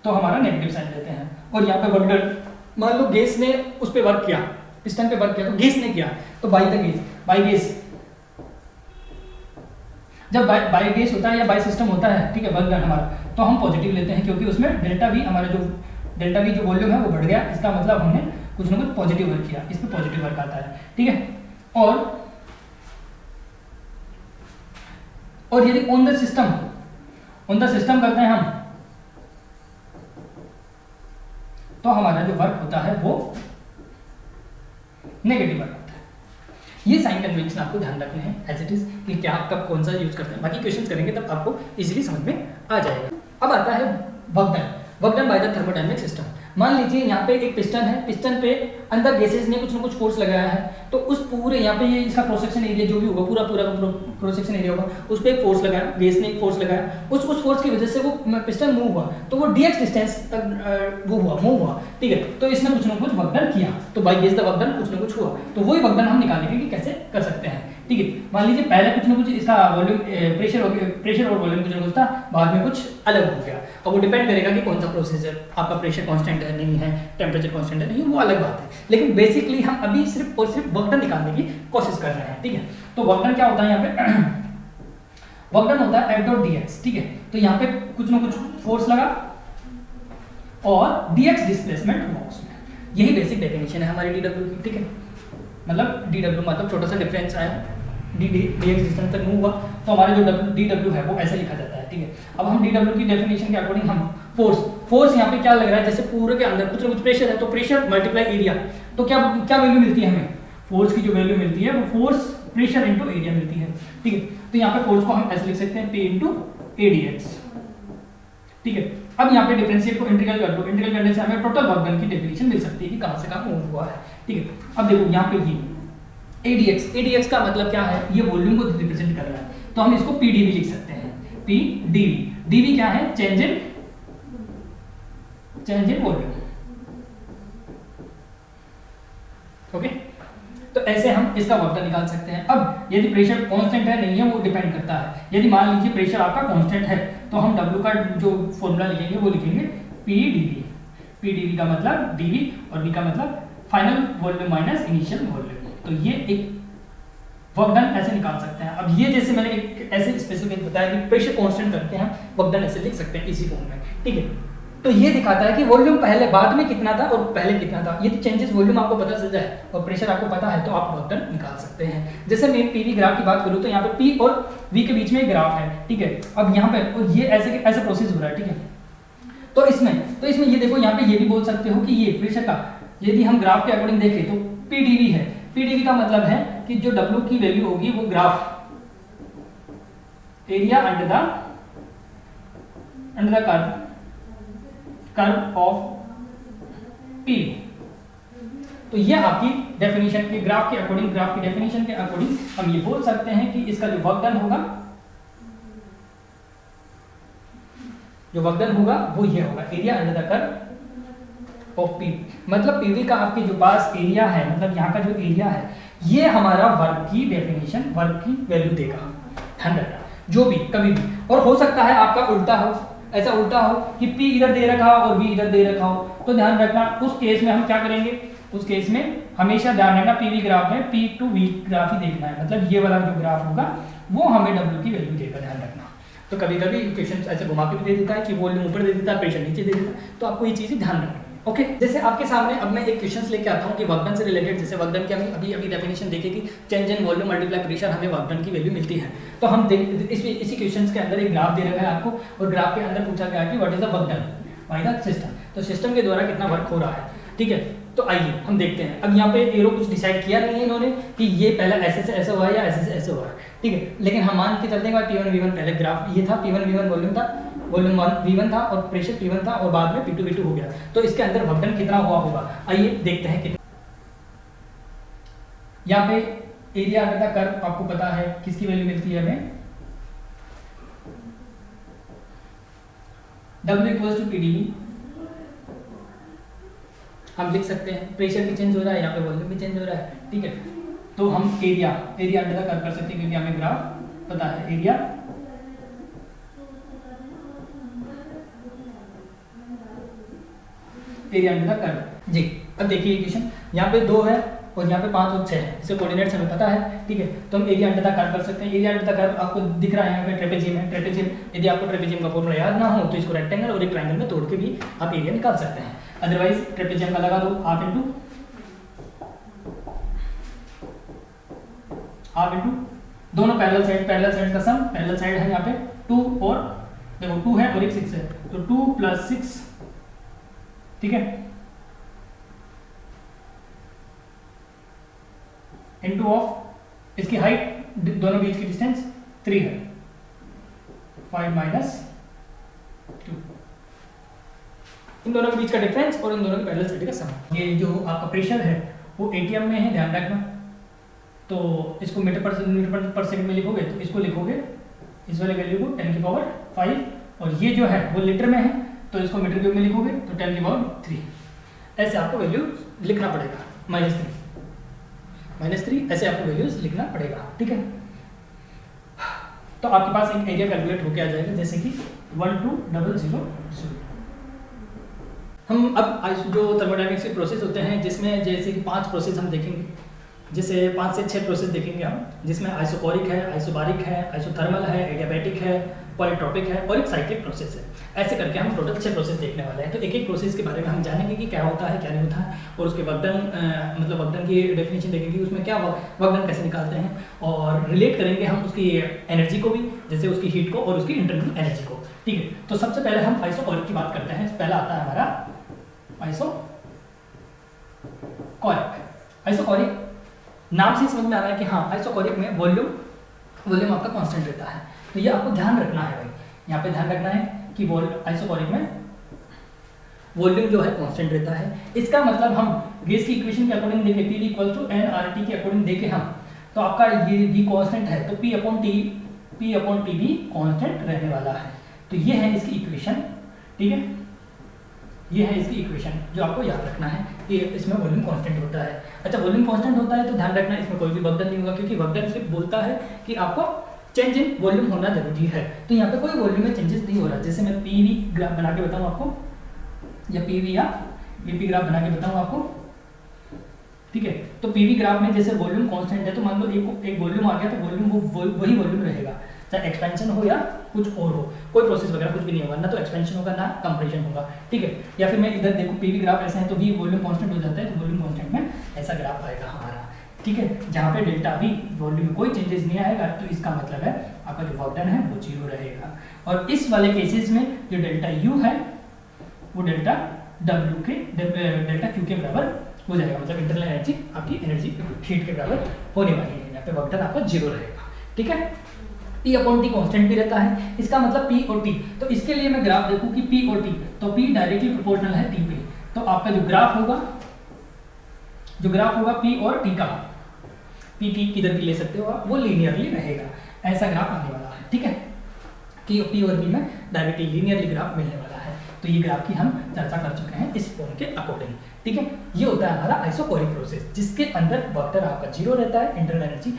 तो हमारा नेगेटिव साइन लेते हैं। और यहाँ पे वर्क डन, मान लो गैस ने उस पर वर्क किया, पिस्टन पे वर्क किया, तो गैस ने किया तो by the gas, by gas, जब बाई गैस होता है या बाई सिस्टम होता है, ठीक है, वर्क डन हमारा, तो हम पॉजिटिव लेते हैं क्योंकि उसमें डेल्टा वी, हमारा जो डेल्टा वी जो वॉल्यूम है वो बढ़ गया, इसका मतलब हमने कुछ ना कुछ पॉजिटिव वर्क किया, इस पे पॉजिटिव वर्क आता है, ठीक है। और यदि ऑन द सिस्टम करते हैं हम, तो हमारा जो वर्क होता है वो नेगेटिव वर्क होता है। ये साइन कन्वेंशन आपको ध्यान रखने हैं एज इट इज कि क्या आप कब कौन सा यूज करते हैं, बाकी क्वेश्चंस करेंगे तब आपको इजीली समझ में आ जाएगा। अब आता है work done by the thermodynamic system. मान लीजिए यहाँ पे एक पिस्टन है, पिस्टन पे अंदर गैसेज ने कुछ ना कुछ फोर्स लगाया है, तो उस पूरे यहाँ पे ये इसका क्रॉस सेक्शन एरिया जो भी होगा, पूरा क्रॉस सेक्शन एरिया होगा, उस पर एक फोर्स लगाया, गैस ने एक फोर्स लगाया, उस फोर्स की वजह से वो पिस्टन मूव हुआ, तो वो dx डिस्टेंस तक मूव हुआ, ठीक है। तो इसने कुछ ना कुछ वर्क डन किया, तो by gas the work done कुछ ना कुछ हुआ, तो वही वर्क डन हम निकालेंगे कि कैसे कर सकते हैं, ठीक है। मान लीजिए पहले कुछ ना कुछ इसका वॉल्यूम प्रेशर और वॉल्यूम कुछ ना कुछ था, बाद में कुछ अलग हो गया, और वो डिपेंड करेगा कि कौन सा प्रोसेस है, आपका प्रेशर कांस्टेंट है नहीं है, टेम्परेचर कांस्टेंट है नहीं, वो अलग बात है, लेकिन बेसिकली हम अभी सिर्फ और सिर्फ वर्क डन निकालने की कोशिश कर रहे हैं, ठीक है। तो वर्क डन क्या होता है, यहाँ पे वर्क डन होता है F डॉट dx, ठीक है। तो यहाँ पे कुछ ना कुछ फोर्स लगा और dx डिस्प्लेसमेंट हुआ उसमें, यही बेसिक डेफिनेशन है हमारी dw की, ठीक है। मतलब dw मतलब छोटा सा डिफरेंस आया, dx डिस्टेंस तक मूव हुआ, तो हमारा जो dw है वो ऐसे लिखा जाता है, ठीक है। अब हम dw की डेफिनेशन के अकॉर्डिंग हम फोर्स यहाँ पे क्या लग रहा है, जैसे पूरे के अंदर कुछ ना कुछ प्रेशर है, तो प्रेशर मल्टीप्लाई एरिया, तो क्या वैल्यू मिलती है हमें, फोर्स की जो वैल्यू मिलती है वो फोर्स प्रेशर इनटू एरिया मिलती है, ठीक है। तो यहाँ पे फोर्स को हम ऐसे लिख सकते हैं P इनटू AdX, ठीक है। अब यहाँ पे डिफरेंशिएट को इंटीग्रल कर दो, इंटीग्रल करने से हमें टोटल वर्क डन की डेफिनेशन मिल सकती है कि कहां से कहां मूव हुआ है, ठीक है। अब देखो यहाँ पे ये AdX का मतलब क्या है, ये वॉल्यूम को रिप्रेजेंट कर रहा है, तो हम इसको PdV लिख सकते हैं, PdV क्या है, चेंज इन वॉल्यूम, ओके। तो ऐसे हम इसका वर्क डन निकाल सकते हैं। अब यदि प्रेशर कांस्टेंट है नहीं है वो डिपेंड करता है। यदि मान लीजिए प्रेशर आपका कांस्टेंट है तो हम W का जो फॉर्मूला लिखेंगे वो लिखेंगे PdV। PdV का मतलब dV और V का मतलब final volume minus initial volume. तो ये एक वर्क डन ऐसे निकाल सकते हैं। अब ये जैसे मैंने एक ऐसे स्पेसिफिक बताया कि प्रेशर कांस्टेंट करके हम वर्क डन ऐसे लिख सकते हैं इसी फॉर्म में, ठीक है। तो ये दिखाता है कि वॉल्यूम पहले बाद में कितना था और पहले कितना था। यदि चेंजेस वॉल्यूम आपको पता चल जाए और प्रेशर आपको पता है तो आप वर्क डन निकाल सकते हैं। जैसे मैं PV ग्राफ की बात करूं तो यहाँ पे P और V के बीच में एक ग्राफ है, ठीक है। अब यहाँ पे और ये ऐसे प्रोसेस हो रहा है, ठीक है। तो इसमें ये देखो, यहाँ पे ये भी बोल सकते हो कि ये प्रेशर का यदि हम ग्राफ के अकॉर्डिंग देखें तो PdV है। PdV का मतलब है कि जो W की वैल्यू होगी वो graph area under the curve of PV। तो ये आपकी डेफिनेशन के ग्राफ की डेफिनेशन के अकॉर्डिंग हम ये बोल सकते हैं कि इसका जो वर्क डन होगा वो ये होगा area under the curve of PV। मतलब PV का आपके जो पास एरिया है, मतलब यहाँ का जो एरिया है, ये हमारा वर्क की डेफिनेशन, वर्क की वैल्यू देगा। ध्यान रखना जो भी कभी भी, और हो सकता है आपका उल्टा हो, ऐसा उल्टा हो कि P इधर दे रखा हो और V इधर दे रखा हो। तो ध्यान रखना उस केस में हम क्या करेंगे, उस केस में हमेशा ध्यान रखना PV ग्राफ में P to V ग्राफ ही देखना है। मतलब ये वाला जो ग्राफ होगा वो हमें W की वैल्यू देगा, ध्यान रखना। तो कभी कभी इक्वेशन ऐसे घुमा के भी दे देता है कि वॉल्यूम ऊपर दे देता है, प्रेशर नीचे दे देता है। तो आपको ये चीज़ें ध्यान रखना। ओके, जैसे आपके सामने अब मैं एक क्वेश्चंस लेके आता हूँ कि वर्क डन से रिलेटेड। जैसे वर्क डन की हमें अभी डेफिनेशन देखे कि change in volume multiply pressure हमें वर्क डन की वैल्यू मिलती है। तो हम इसी क्वेश्चंस के अंदर एक ग्राफ दे रखा है आपको, और ग्राफ के अंदर पूछा गया है कि what is the work done by the system. तो सिस्टम के द्वारा कितना वर्क हो रहा है, ठीक है। तो आइए हम देखते हैं। अब यहाँ पे एरो कुछ डिसाइड किया नहीं है इन्होंने कि ये पहला ऐसे से ऐसे हुआ है या ऐसे से ऐसे हुआ है, ठीक है। लेकिन हम मान के चलते हैं P1 V1 पहले ग्राफ ये था, P1 V1 वॉल्यूम था, वॉल्यूम V1 था और प्रेशर P1 था, और बाद में P2 V2 हो गया। तो इसके अंदर वर्क डन कितना हुआ होगा, आइए देखते हैं कितना। यहाँ पे एरिया अंडर द कर्व आपको पता है किसकी वैल्यू मिलती है हमें, W इक्वल्स टू PdV। हम लिख सकते हैं प्रेशर भी चेंज हो रहा है, यहाँ पे वॉल्यूम भी चेंज हो रहा है, ठीक है। तो हम एरिया अंडर द कर्व कर सकते हैं क्योंकि हमें ग्राफ पता है। एरिया अंडर द कर्व जी। अब देखिए इक्वेशन, यहाँ पे 2 है और यहाँ पे 5 और 6 है, इससे कोऑर्डिनेट्स हमें पता है, ठीक है। तो हम एरिया अंडर द कर्व कर सकते हैं। एरिया अंडर द कर्व आपको दिख रहा है यहाँ पे ट्रेपेजियम है। ट्रेपेजियम, यदि आपको ट्रेपेजियम का फॉर्मूला याद ना हो तो इसको रेक्टेंगल और एक ट्रायंगल में तोड़ के भी आप एरिया निकाल सकते हैं। अदरवाइज ट्रेपेजियम का लगा दो हाफ इंटू दोनों पैरेलल साइड का सम। पैरेलल साइड है यहाँ पे 2 और देखो 2 है और एक 6 है, तो 2 + 6, ठीक है, इनटू ऑफ इसकी हाइट, दोनों बीच की डिस्टेंस 3 है, 5 - 2, इन दोनों के बीच का डिफरेंस और इन दोनों के पैरेलल साइड का सम। ये जो आपका प्रेशर है वो ATM में है, ध्यान रखना। तो इसको मीटर पर सेकंड में लिखोगे तो इसको लिखोगे इस वाले वैल्यू को 10⁵, और ये जो है वो लीटर में है तो इसको मीटर क्यूब में लिखोगे तो 10⁻3। ऐसे आपको वैल्यू लिखना पड़ेगा, -3 ऐसे आपको वैल्यूज लिखना पड़ेगा, ठीक है। तो आपके पास एक एरिया कैलकुलेट होके आ जाएगा, जैसे कि 12000। हम अब जो थर्मोडायनेमिक्स के प्रोसेस होते हैं जिसमें जैसे कि 5 प्रोसेस हम देखेंगे, जैसे 5 से 6 प्रोसेस देखेंगे हम, जिसमें आइसोकोरिक है, आइसोबारिक है, आइसोथर्मल है, एडियाबैटिक है, पॉलीट्रॉपिक है और एक साइक्लिक प्रोसेस है। ऐसे करके हम टोटल 6 प्रोसेस देखने वाले हैं। तो एक एक प्रोसेस के बारे में हम जानेंगे कि क्या होता है क्या नहीं होता है, और उसके वर्क डन की डेफिनेशन देखेंगे उसमें क्या वर्क डन कैसे निकालते हैं, और रिलेट करेंगे हम उसकी एनर्जी को भी, जैसे उसकी हीट को और उसकी इंटरनल एनर्जी को, ठीक है। तो सबसे पहले हम आइसोकोरिक की बात करते हैं। पहला आता है हमारा आइसोकोरिक। नाम से समझ में आ रहा है कि हाँ आइसोकोरिक में वॉल्यूम आपका कांस्टेंट रहता है। तो ये आपको ध्यान रखना है भाई, यहाँ पे ध्यान रखना है कि आइसोकोरिक में वॉल्यूम जो है कांस्टेंट रहता है। इसका मतलब हम गैस की इक्वेशन के अकॉर्डिंग देखें, P = nRT के अकॉर्डिंग देखें हम, तो आपका ये V कांस्टेंट है तो P/T भी कांस्टेंट रहने वाला है। तो ये है इसकी इक्वेशन, ठीक है। ये है इसकी इक्वेशन जो आपको याद रखना है कि इसमें वॉल्यूम कांस्टेंट होता है। अच्छा, वॉल्यूम कांस्टेंट होता है तो ध्यान रखना इसमें कोई भी वर्कडन नहीं होगा, क्योंकि वर्कडन सिर्फ बोलता है कि आपको चेंज इन वॉल्यूम होना जरूरी है। तो यहाँ पे कोई वॉल्यूम में चेंजेस नहीं हो रहा। जैसे मैं पीवी ग्राफ बना के बताऊँ आपको, या पीवी या वीपी ग्राफ बना के बताऊँ आपको, ठीक है। तो पीवी ग्राफ में जैसे वॉल्यूम कांस्टेंट है, तो मान लो एक वॉल्यूम आ गया तो वॉल्यूम वही वॉल्यूम रहेगा, चाहे एक्सपेंशन हो या कुछ और हो, कोई प्रोसेस वगैरह कुछ भी नहीं होगा, ना तो एक्सपेंशन होगा ना कंप्रेशन होगा, ठीक है। या फिर मैं इधर देखो पीवी ग्राफ ऐसा है तो वी वॉल्यूम कांस्टेंट हो जाता है, तो वॉल्यूम कांस्टेंट में ऐसा ग्राफ आएगा हमारा, ठीक है। जहाँ पे डेल्टा वी वॉल्यूम में कोई चेंजेस नहीं आएगा, तो इसका मतलब है आपका जो वर्क डन है वो 0 रहेगा। और इस वाले केसेस में जो डेल्टा यू है वो डेल्टा डब्ल्यू के डेल्टा क्यू के बराबर हो जाएगा, मतलब इंटरनल एनर्जी आपकी एनर्जी हीट के बराबर होने वाली है। यहाँ पे वर्क डन आपका 0 रहेगा, ठीक है। P अपॉन टी कॉन्स्टेंट भी रहता है, इसका मतलब P और T। तो इसके लिए मैं ग्राफ देखूं कि P और T, तो P डायरेक्टली प्रोपोर्शनल है T पे, तो आपका जो ग्राफ होगा P और T का, P T किधर भी ले सकते हो आप, वो लीनियरली रहेगा, ऐसा ग्राफ आने वाला है, ठीक है। कि P और P में डायरेक्टली लीनियरली ग्राफ मिलने वाला है। तो ये ग्राफ की हम चर्चा कर चुके हैं इस फॉर्म के अकॉर्डिंग, ठीक है। ये होता है हमारा आइसोकोरिक प्रोसेस, जिसके अंदर वर्क डन आपका 0 रहता है, इंटरनल एनर्जी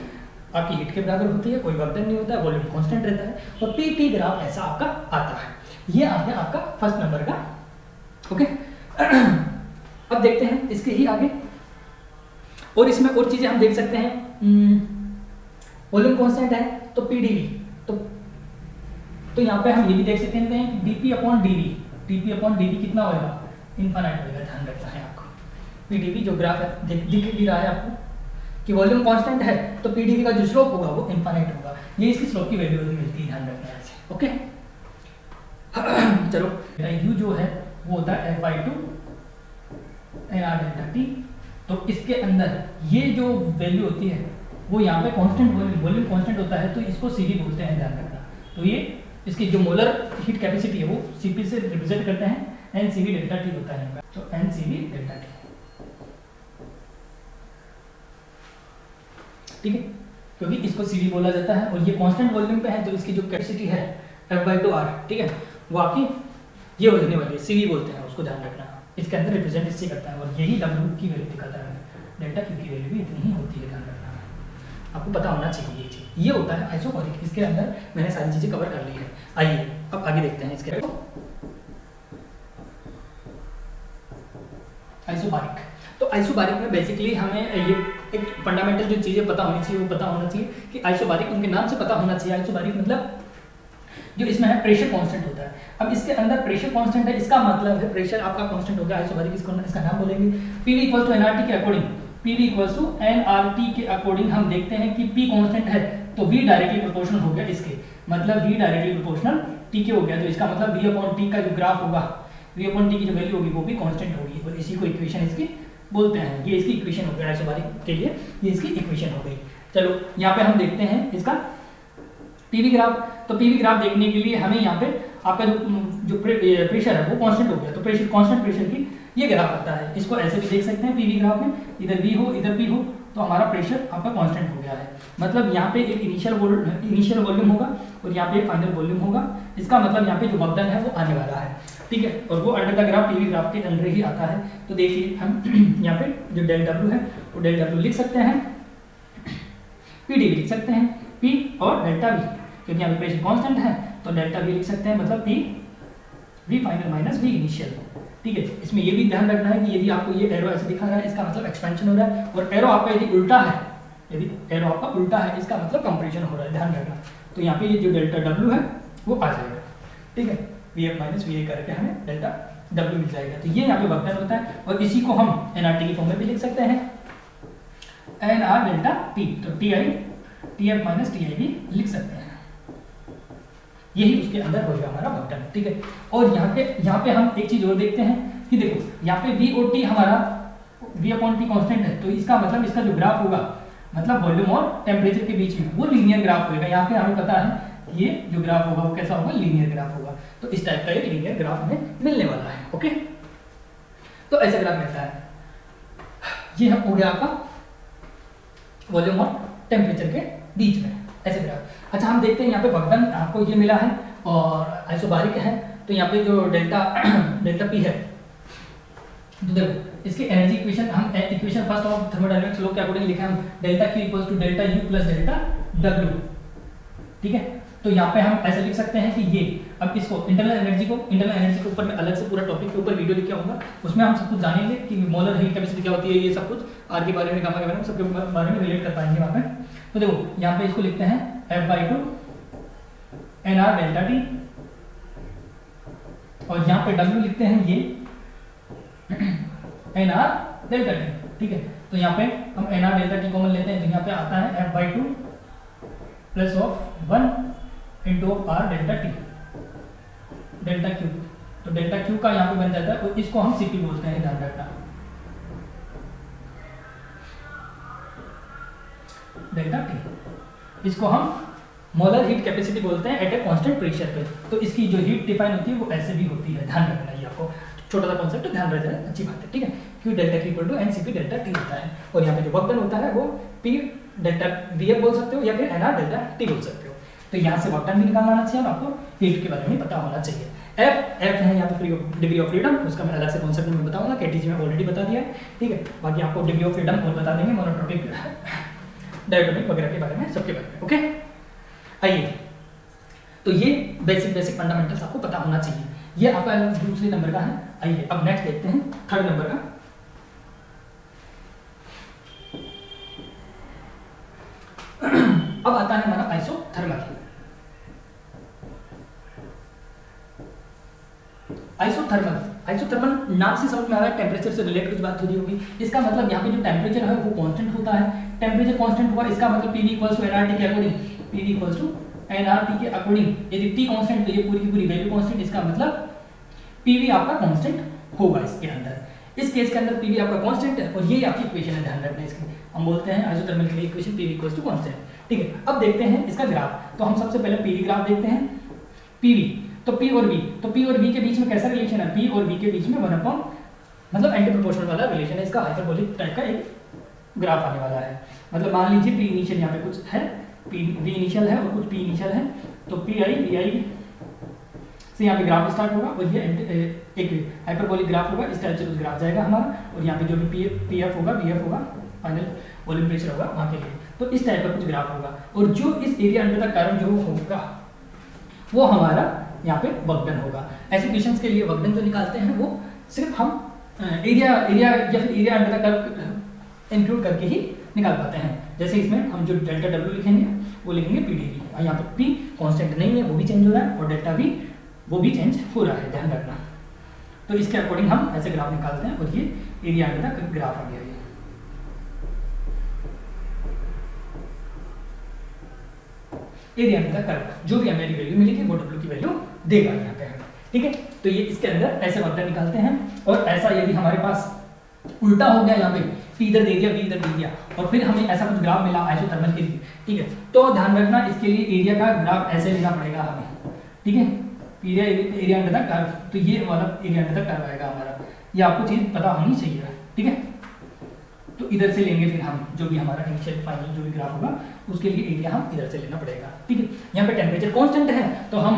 आपकी हीट के बराबर होती है, कोई वर्क डन नहीं होता है, वॉल्यूम कांस्टेंट रहता है, और पीटी ग्राफ ऐसा आपका आता है। ये आ गया आपका फर्स्ट नंबर का, ओके। अब देखते हैं इसके ही आगे, और इसमें और चीजें हम देख सकते हैं। वॉल्यूम कांस्टेंट है तो पीडीवी, तो यहाँ पे हम ये भी देख सकते हैं कि डीपी अपॉन डीवी कितना होगा, इनफाइनाइट होगा, ध्यान रखना है आपको। पीडीवी जो ग्राफ है दिख भी रहा है आपको कि वॉल्यूम कांस्टेंट है, तो पीडीवी का जो स्लोप होगा वो इनफाइनाइट होगा, ये इसकी स्लोप की वैल्यू मिलती है, ध्यान रखना है ऐसे, ओके। चलो, यू जो है वो होता है F/2 NR डेल्टा टी। तो इसके अंदर ये जो वैल्यू होती है वो यहाँ पे कांस्टेंट वॉल्यूम कांस्टेंट होता है, तो इसको सीवी बोलते हैं, ध्यान रखना। तो ये इसकी जो मोलर हीट कैपेसिटी है वो सीपी से रिप्रेजेंट करते हैं, एनसीवी डेल्टा टी होता है, तो एनसीवी डेल्टा टी, ठीक है, क्योंकि इसको सीवी बोला जाता है। और ये कांस्टेंट वॉल्यूम पे है, तो इसकी जो कैपेसिटी है F/2R, ठीक है, वो आपकी ये हो जाने वाली है, सीवी बोलते हैं उसको, ध्यान रखना। इसके अंदर रिप्रेजेंट इससे करता है, और यही W की वैल्यू दिखाता है, डेल्टा क्यू की वैल्यू भी इतनी ही होती है, ध्यान रखना। आपको पता होना चाहिए ये चीज। ये होता है आइसोकोरिक, इसके अंदर मैंने सारी चीजें कवर कर ली है। आइए अब आगे देखते हैं इसके आइसोबारिक। तो आइसोबारिक में बेसिकली हमें ये एक फंडामेंटल जो चीजें पता होनी चाहिए वो पता होना चाहिए कि आइसोबारिक, उनके नाम से पता होना चाहिए। आइसोबारिक मतलब जो इसमें है प्रेशर कांस्टेंट होता है। अब इसके अंदर प्रेशर कांस्टेंट है, इसका मतलब है प्रेशर आपका कांस्टेंट हो गया आइसोबारिक, इसका नाम बोलेंगे PV = NRT के अकॉर्डिंग, PV = NRT के अकॉर्डिंग हम देखते हैं कि P कांस्टेंट है तो V डायरेक्टली प्रोपोर्शनल हो गया इसके, मतलब V डायरेक्टली प्रोपोर्शनल T के हो गया, तो इसका मतलब V/T का जो ग्राफ होगा, V/T की जो वैल्यू होगी वो भी कांस्टेंट होगी, और इसी को इक्वेशन इसकी बोलते हैं। ये इसकी इक्वेशन हो गई आइसोबारिक के लिए, ये इसकी इक्वेशन हो गई। चलो यहाँ पे हम देखते हैं इसका पीवी ग्राफ। तो पीवी ग्राफ देखने के लिए हमें यहाँ पे आपका जो प्रेशर है वो कांस्टेंट हो गया, तो प्रेशर कांस्टेंट प्रेशर की ये ग्राफ आता है। इसको ऐसे भी देख सकते हैं पीवी ग्राफ में, इधर V हो इधर P हो, तो हमारा प्रेशर आपका कांस्टेंट हो गया है। मतलब यहाँ पे एक इनिशियल वॉल्यूम होगा और यहाँ पे फाइनल वॉल्यूम होगा, इसका मतलब यहाँ पे जो वर्क डन है वो आने वाला है, ठीक है। और वो under the graph PV graph के अंदर ही आता है। तो देखिए हम यहाँ पे जो डेल डब्ल्यू है वो डेल डब्ल्यू लिख सकते हैं, पीडी भी लिख सकते हैं, P और डेल्टा V, क्योंकि यहाँ पे प्रेशर कांस्टेंट है तो डेल्टा V लिख सकते हैं, मतलब V final minus V initial, ठीक है। इसमें ये भी ध्यान रखना है कि यदि आपको ये एरो ऐसे दिखा रहा है इसका मतलब एक्सपेंशन हो रहा है, और एरो आपका यदि उल्टा है, यदि एरो आपका उल्टा है इसका मतलब कंप्रेशन हो रहा है, ध्यान रखना। तो यहाँ पे ये जो डेल्टा W है वो आ जाएगा, ठीक है, VF माइनस VA करके हमें डेल्टा W मिल जाएगा। तो ये यहाँ पे वर्क डन होता है, और इसी को हम NRT की फॉर्म में भी लिख सकते हैं, NR डेल्टा T, तो TF माइनस TI भी लिख सकते हैं, यही उसके अंदर होगा हमारा वर्क डन, ठीक है। और यहाँ पे हम एक चीज और देखते हैं कि देखो यहाँ पे V और T हमारा V/T कांस्टेंट है, तो इसका मतलब इसका जो ग्राफ होगा, मतलब वॉल्यूम और टेम्परेचर के बीच में वो लीनियर ग्राफ होगा। यहाँ पे हमें पता है ये जो ग्राफ होगा वो कैसा होगा, लीनियर ग्राफ होगा। तो इस टाइप का एक लीनियर ग्राफ हमें मिलने वाला है, ओके। तो ऐसा ग्राफ मिलता है, ये हो गया आपका वॉल्यूम और टेम्परेचर के बीच में ऐसे ग्राफ। अच्छा, हम देखते हैं यहाँ पे वर्क डन आपको ये मिला है और आइसोबारिक है, तो यहाँ पे जो डेल्टा P है तो देखो इसके एनर्जी इक्वेशन, हम equation first of thermodynamics law के अकॉर्डिंग लिखे हम delta Q equals to delta U plus delta W, ठीक है। तो यहाँ पे हम ऐसे लिख सकते हैं कि ये, अब इसको इंटरनल एनर्जी के ऊपर मैं अलग से पूरा टॉपिक के ऊपर वीडियो लिख के आऊंगा, उसमें हम सब कुछ जानेंगे कि मोलर हीट कैपेसिटी क्या होती है, ये सब कुछ आर के बारे में, गामा के बारे में, सबके बारे में रिलेट कर पाएंगे वहाँ पे। तो देखो यहाँ पे इसको लिखते हैं F/2 NR डेल्टा T, और यहाँ पे W लिखते हैं ये NR डेल्टा T, ठीक है। तो यहाँ पे हम NR डेल्टा T कॉमन लेते हैं, तो यहाँ पे आता है F/2 plus of 1 into R delta T delta Q। तो डेल्टा Q का यहाँ पे बन जाता है, और इसको हम CP बोलते हैं, ध्यान रखना, डेल्टा T। इसको हम मोलर हीट कैपेसिटी बोलते हैं एट ए कांस्टेंट प्रेशर पे। तो इसकी जो हीट डिफाइन होती है वो ऐसे भी होती है, ध्यान रखना, ये आपको छोटा सा कॉन्सेप्ट ध्यान रह जाए, अच्छी बात है, ठीक है। Q delta Q equal to NCP delta T होता है, और यहाँ पे जो वर्क डन होता है वो P डेल्टा VF बोल सकते हो या फिर NR डेल्टा T बोल सकते हो। तो यहाँ से वर्क डन भी निकालना आना चाहिए और आपको हीट के बारे में पता होना चाहिए। F है यहाँ पे डिग्री ऑफ फ्रीडम, उसका मैं अलग से कॉन्सेप्ट में बताऊंगा, KTG में ऑलरेडी बता दिया है, ठीक है। बाकी आपको डिग्री ऑफ फ्रीडम और बता देंगे, मोनोटॉपिक डायटोमिक वगैरह के बारे में, सबके बारे में, ओके। आइए, तो ये बेसिक फंडामेंटल्स आपको पता होना चाहिए। ये आपका दूसरे नंबर का है। आइए अब नेक्स्ट देखते हैं थर्ड नंबर का। अब आता है हमारा आइसोथर्मल। आइसोथर्मल नाम से समझ में आ रहा है टेम्परेचर से रिलेटेड कुछ बात हो रही होगी। इसका मतलब यहाँ पे जो टेम्परेचर है वो कांस्टेंट होता है, टेम्परेचर कांस्टेंट हुआ, इसका मतलब PV इक्वल्स टू NRT के according, PV equals to NRT के अकॉर्डिंग, यदि T कांस्टेंट तो ये पूरी की पूरी वैल्यू कांस्टेंट, इसका मतलब PV आपका कांस्टेंट होगा इसके अंदर। इस केस के अंदर PV आपका कांस्टेंट है, और ये आपकी इक्वेशन है, ध्यान रखना इसकी। हम बोलते हैं आइसोथर्मल के लिए equation PV equals to constant, ठीक है। अब देखते हैं इसका ग्राफ। तो हम सबसे पहले PV ग्राफ देखते हैं। PV तो P और V, तो P और V के बीच में कैसा रिलेशन है, P और V के बीच में 1/, मतलब एंटी प्रोपोर्शनल वाला रिलेशन है। इसका हाइपरबोलिक टाइप का एक ग्राफ आने वाला है। मतलब मान लीजिए P इनिशियल यहाँ पे कुछ है, V इनिशियल है और कुछ P इनिशियल है, तो PI VI से यहाँ पे ग्राफ स्टार्ट होगा, और ये एक हाइपरबोलिक ग्राफ होगा, इस टाइप से कुछ ग्राफ जाएगा हमारा, और यहाँ पे जो भी PF होगा, VF होगा, फाइनल वॉल्यूम प्रेशर होगा वहाँ के लिए, तो इस टाइप का कुछ ग्राफ होगा। और जो इस एरिया अंडर द कर्व जो होगा वो हमारा यहाँ पे वर्क डन होगा। ऐसे क्वेश्चंस के लिए वर्क डन जो निकालते हैं वो सिर्फ हम एरिया या फिर area under the curve include करके ही निकाल पाते हैं। जैसे इसमें हम जो डेल्टा W लिखेंगे वो लिखेंगे PdV, और यहाँ पे P कांस्टेंट नहीं है, वो भी चेंज हो रहा है, और डेल्टा V वो भी चेंज हो रहा है, ध्यान रखना। तो इसके अकॉर्डिंग हम ऐसे ग्राफ निकालते हैं, और ये एरिया अंडर द ग्राफ आ गया। ये एरिया अंडर द कर्व, जो भी हमें वैल्यू मिलेगी वो W की वैल्यू देगा यहाँ पे, ठीक है। तो ये इसके अंदर ऐसे वर्क डन निकालते हैं। और ऐसा यदि हमारे पास उल्टा हो गया, यहाँ पे P इधर दे दिया, V इधर दे दिया, और फिर हमें ऐसा कुछ ग्राफ मिला आइसोथर्मल के लिए, ठीक है, तो ध्यान रखना इसके लिए एरिया का ग्राफ ऐसे लेना पड़ेगा हमें, ठीक है। एरिया अंडर द कर्व, तो ये वाला एरिया अंडर द कर्व आएगा हमारा, ये आपको चीज पता होनी चाहिए, ठीक है। तो इधर से लेंगे फिर हम जो भी हमारा इनिशियल फाइनल जो भी ग्राफ होगा उसके लिए एरिया हम इधर से लेना पड़ेगा, ठीक है। यहाँ पे टेम्परेचर कांस्टेंट है, तो हम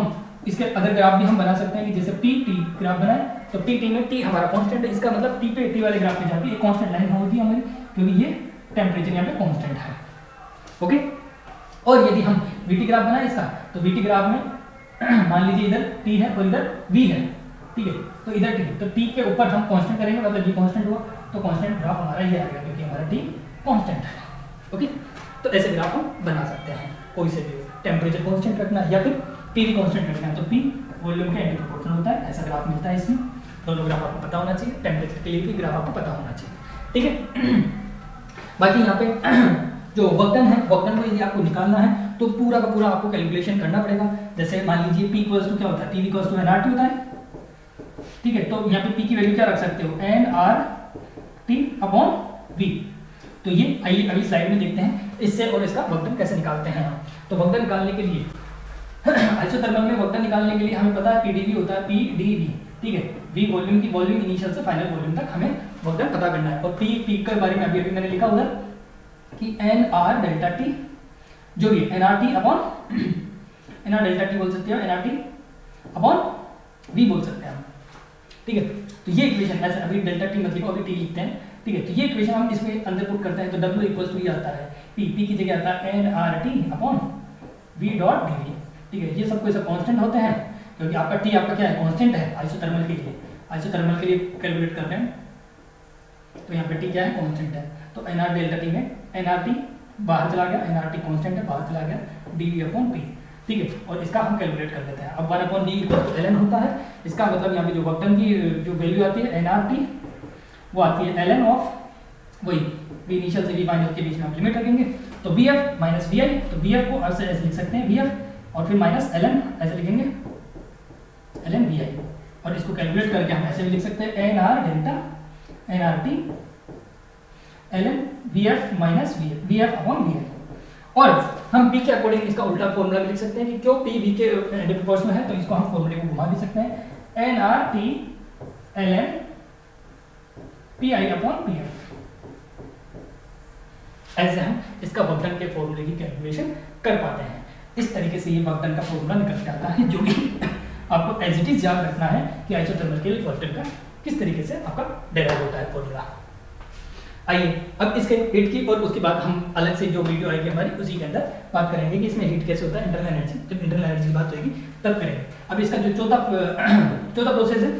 इसके अदर ग्राफ भी हम बना सकते हैं कि जैसे T ग्राफ बनाए, तो T में T हमारा कांस्टेंट है, इसका मतलब T पे T वाले ग्राफ पे जाके एक कांस्टेंट लाइन होगी हमारी, क्योंकि ये टेम्परेचर यहाँ पे कांस्टेंट है, ओके। और यदि हम VT ग्राफ बनाए इसका, तो VT ग्राफ में मान लीजिए इधर T है और इधर V है, ठीक है, तो इधर T, तो T के ऊपर हम कांस्टेंट करेंगे, मतलब ये कांस्टेंट हुआ, तो कांस्टेंट ग्राफ हमारा ये आएगा, क्योंकि हमारा T कांस्टेंट है, ओके। तो ऐसे ग्राफ हम बना सकते हैं, कोई से भी टेम्परेचर कांस्टेंट रखना या फिर PV कांस्टेंट रखना है, तो P वॉल्यूम के एंटी प्रोपोर्शनल होता है, ऐसा ग्राफ मिलता है इसमें। दोनों ग्राफ आपको पता होना चाहिए, टेम्परेचर के लिए भी ग्राफ आपको पता होना चाहिए, ठीक है। बाकी यहाँ पे जो वर्क डन है, वर्क डन को यदि आपको निकालना है तो पूरा का पूरा आपको कैलकुलेशन करना पड़ेगा। जैसे मान लीजिए P इक्वल्स टू क्या होता है, PV इक्वल्स टू NRT होता है, ठीक है। तो यहाँ पे P की वैल्यू क्या रख सकते हो, NRT अपॉन V। तो ये आइए अगली स्लाइड में देखते हैं इससे और इसका वर्क डन कैसे निकालते हैं। तो वर्क डन निकालने के लिए आइसोथर्मल में वर्क डन निकालने के लिए हमें पता है PdV होता है, PdV, ठीक है। V वॉल्यूम की वॉल्यूम इनिशियल से फाइनल वॉल्यूम तक हमें वर्क डन पता करना है। और P के बारे में अभी मैंने लिखा उधर कि NR डेल्टा T जो भी NRT upon NR delta T बोल सकते हो, NRT अपॉन V बोल सकते हैं हम, ठीक है। तो ये इक्वेशन ऐसे अभी डेल्टा टी मत लिखो, अभी टी लिखते हैं, ठीक है। तो ये इक्वेशन हम इसमें अंदर पुट करते हैं तो W इक्वल्स टू ये आता है पी की जगह आता है nRT upon V dot dV, ठीक है। ये सब कांस्टेंट होते हैं क्योंकि आपका टी आपका क्या है, कांस्टेंट है आइसोथर्मल के लिए, आइसोथर्मल के लिए कैलकुलेट कर रहे हैं तो यहाँ पे टी क्या है, कांस्टेंट है। तो nR डेल्टा टी में nRT बाहर चला गया, nRT कांस्टेंट है बाहर चला गया, dV अपॉन P, ठीक है। और इसका हम कैलकुलेट कर लेते हैं। अब 1 upon D equal to ln होता है, इसका मतलब यहाँ पे जो वर्क डन की जो वैल्यू आती है nRT वो आती है ln ऑफ वही v इनिशियल से v फाइनल के बीच में आप लिमिट रखेंगे तो vf माइनस vi, तो vf को ऐसे लिख सकते हैं vf और फिर माइनस ln ऐसे लिखेंगे ln vi, और इसको कैलकुलेट करके हम ऐसे भी लिख सकते हैं nr delta nRT ln vf minus vf upon vi। और हम p के अकॉर्डिंग इसका उल्टा फॉर्मूला भी लिख सकते हैं कि क्यों p v के प्रोपोर्शनल है, तो इसको हम फॉर्मूले को घुमा भी सकते हैं nRT ln pi upon pf। ऐसे हम इसका वर्कडन के फॉर्मूले की कैलकुलेशन कर पाते हैं। इस तरीके से ये वर्कडन का फॉर्मूला निकल के आता है, जो कि आपको एज इट इज याद रखना है कि आइसोथर्मल के लिए वर्कडन का किस तरीके से आपका डेराइव होता है फॉर्मूला। आइए अब इसके हीट की और उसके बाद हम अलग से जो वीडियो आएगी हमारी उसी के अंदर बात करेंगे कि इसमें हीट कैसे होता है, इंटरनल एनर्जी, जब इंटरनल एनर्जी की बात होगी तब करेंगे। अब इसका जो चौथा प्रोसेस है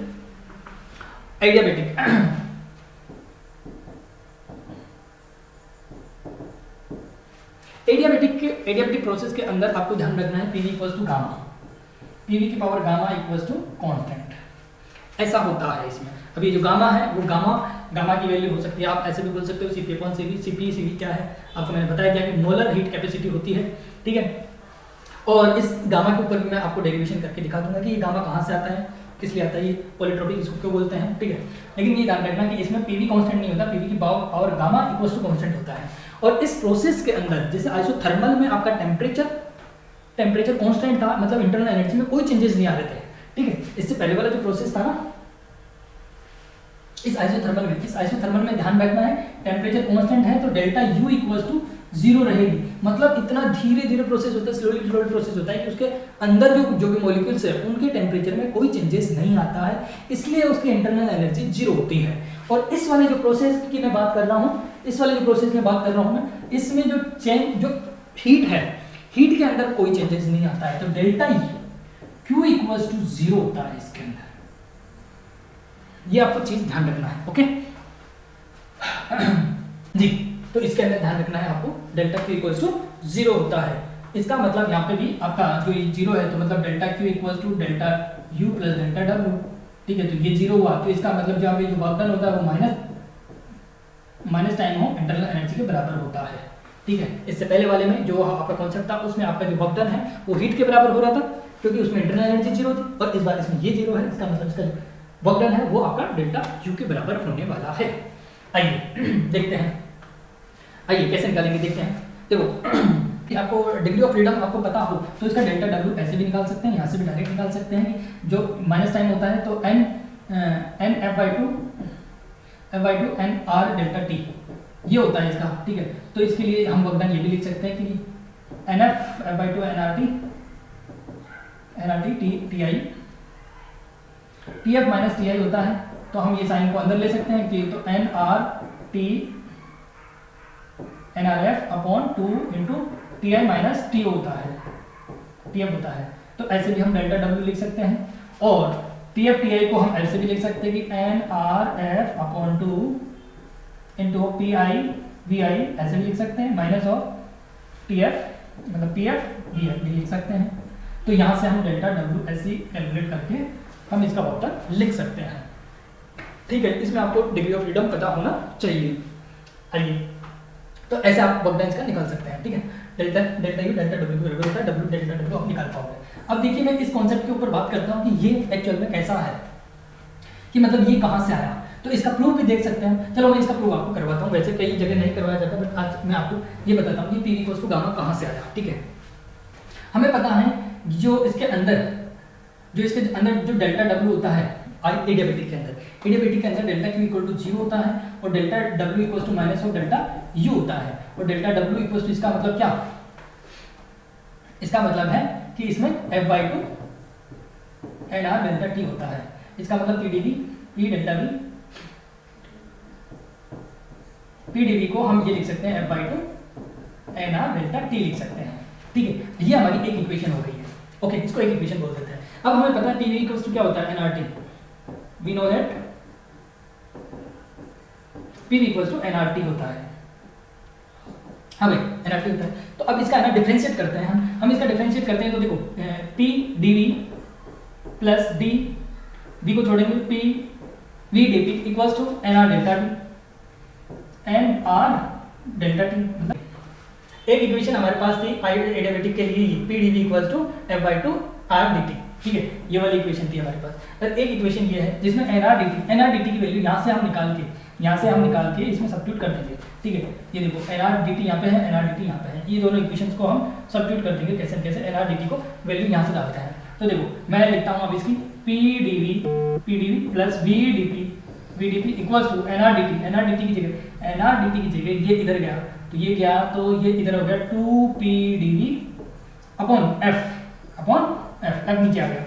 एडियाबैटिक। एडियाबैटिक प्रोसेस के अंदर आपको ध्यान रखना है PV equals to gamma, PV की power gamma equals to constant, ऐसा होता है इसमें। अब ये जो गामा है वो गामा की वैल्यू हो सकती है, आप ऐसे भी बोल सकते हो Cp अपॉन Cv। Cp क्या है आपको मैंने बताया क्या कि मोलर हीट कैपेसिटी होती है, ठीक है। और इस गामा के ऊपर मैं आपको डेरिवेशन करके दिखा दूंगा कि ये गामा कहाँ से आता है, किस लिए आता है, ये पॉलीट्रोपिक इसको क्यों बोलते हैं, ठीक है। लेकिन ये ध्यान रखना कि इसमें पीवी कांस्टेंट नहीं होता, पीवी की power gamma equals to constant होता है। और इस प्रोसेस के अंदर जैसे आइसोथर्मल में आपका टेम्परेचर कांस्टेंट था, मतलब इंटरनल एनर्जी में कोई चेंजेस नहीं आ रहे थे, ठीक है। इससे पहले वाला जो प्रोसेस था ना इस आइसोथर्मल में ध्यान रखना है टेम्परेचर कांस्टेंट है तो डेल्टा U इक्वल्स टू 0 रहेगी। मतलब इतना धीरे प्रोसेस होता है, स्लोली प्रोसेस होता है कि उसके अंदर जो भी मॉलिक्यूल्स है उनके टेम्परेचर में कोई चेंजेस नहीं आता है, इसलिए उसकी इंटरनल एनर्जी 0 होती है। और इस वाले जो प्रोसेस की मैं बात कर रहा हूँ, मैं इसमें जो हीट है, हीट के अंदर कोई चेंजेस नहीं आता है, तो डेल्टा Q इक्वल्स टू 0 होता है इसके अंदर। ये आपको चीज ध्यान रखना है, ओके जी। तो इसके अंदर ध्यान रखना है आपको डेल्टा Q इक्वल्स टू 0 होता है। इसका मतलब यहाँ पे भी आपका जो 0 है तो मतलब delta Q equals to delta U plus delta W, ठीक है। तो ये 0 हुआ तो इसका मतलब जहाँ पे जो वर्कडन होता है वो माइनस टाइम हो इंटरनल एनर्जी के बराबर होता है, ठीक है। इससे पहले वाले में जो आपका कॉन्सेप्ट था उसमें आपका जो वर्कडन है वो हीट के बराबर हो रहा था क्योंकि उसमें इंटरनल एनर्जी 0 थी, और इस बार इसमें ये 0 है, इसका मतलब इसका वर्कडन है वो आपका डेल्टा Q के बराबर होने वाला है। आइए देखते हैं, आइए कैसे निकालेंगे देखते हैं। देखो कि आपको डिग्री ऑफ फ्रीडम आपको पता हो तो इसका डेल्टा W ऐसे भी निकाल सकते हैं, यहाँ से भी डायरेक्ट निकाल सकते हैं। जो माइनस टाइम होता है तो n f/2 n r delta t ये होता है इसका, ठीक है। तो इसके लिए हम वर्कडन ये भी लिख सकते हैं कि nf f/2 nRT ti tf minus ti होता है, तो हम ये साइन को अंदर ले सकते हैं कि तो nRT nRF upon 2 into ti minus t होता है, tf होता है। तो ऐसे भी हम डेल्टा W लिख सकते हैं, और tf ti को हम ऐसे भी लिख सकते हैं कि nRF upon 2 into pi vi ऐसे भी लिख सकते हैं, माइनस ऑफ tf मतलब tf vi भी लिख सकते हैं। तो यहाँ से हम डेल्टा W ऐसे कैलकुलेट करके हम इसका वर्कडन लिख सकते हैं, ठीक है। इसमें आपको डिग्री ऑफ फ्रीडम पता होना चाहिए। आइए तो ऐसे आप वर्कडन का निकाल सकते हैं, ठीक है। डेल्टा U डेल्टा W के बराबर होता है, W डेल्टा W आप निकाल पाओगे। अब देखिए मैं इस कॉन्सेप्ट के ऊपर बात करता हूँ कि ये एक्चुअल में कैसा है, कि मतलब ये कहाँ से आया, तो इसका प्रूफ भी देख सकते हैं। चलो मैं इसका प्रूफ आपको करवाता हूँ, वैसे कई जगह नहीं करवाया जाता, बट आज मैं आपको ये बताता हूँ कि पीवी इक्वल्स टू गामा कहाँ से आया, ठीक है। हमें पता है जो इसके अंदर जो डेल्टा W होता है एडियाबैटिक के अंदर डेल्टा Q इक्वल टू 0 होता है, और delta W equal to minus of delta U होता है। और डेल्टा W इक्वल टू इसका मतलब क्या, इसका मतलब है कि इसमें f/2 nR डेल्टा T होता है। इसका मतलब TdV ई delta V, P D V को हम ये लिख सकते हैं F/2 N R delta T लिख सकते हैं। ठीक है, ये हमारी एक इक्वेशन हो गई है। ओके, इसको एक इक्वेशन बोल देते हैं। अब हमें पता है पी वी इक्वल्स टू क्या होता है, N R T. We know that P V equals to N R T होता है। हाँ भाई, एन आर टी होता है। तो अब इसका ना डिफरेंशिएट करते हैं हम इसका डिफरेंशिएट करते हैं तो देखो P D V plus D V को छोड़ेंगे, P V D P equals to N R delta T, N R delta T. मतलब एक इक्वेशन हमारे पास थी एडियाबेटिक के लिए, P D V equals to F/2 R D T. ठीक है, ये वाली इक्वेशन थी हमारे पास। और एक इक्वेशन ये है जिसमें एन आर डी टी की वैल्यू यहाँ से हम निकाल के इसमें सब्स्टिट्यूट कर देंगे। ठीक है, ये देखो एन आर डी टी यहाँ पे है, एन आर डी टी यहाँ पे है, ये दोनों इक्वेशंस को हम सब्स्टिट्यूट कर देंगे। कैसे कैसे एन आर डी टी को वैल्यू यहाँ से डालते हैं। तो देखो मैं लिखता हूँ अब इसकी P D V plus V D P equals to N R D T की जगह ये इधर गया तो ये गया, तो ये इधर हो गया 2 P D V upon F नीचे आ गया।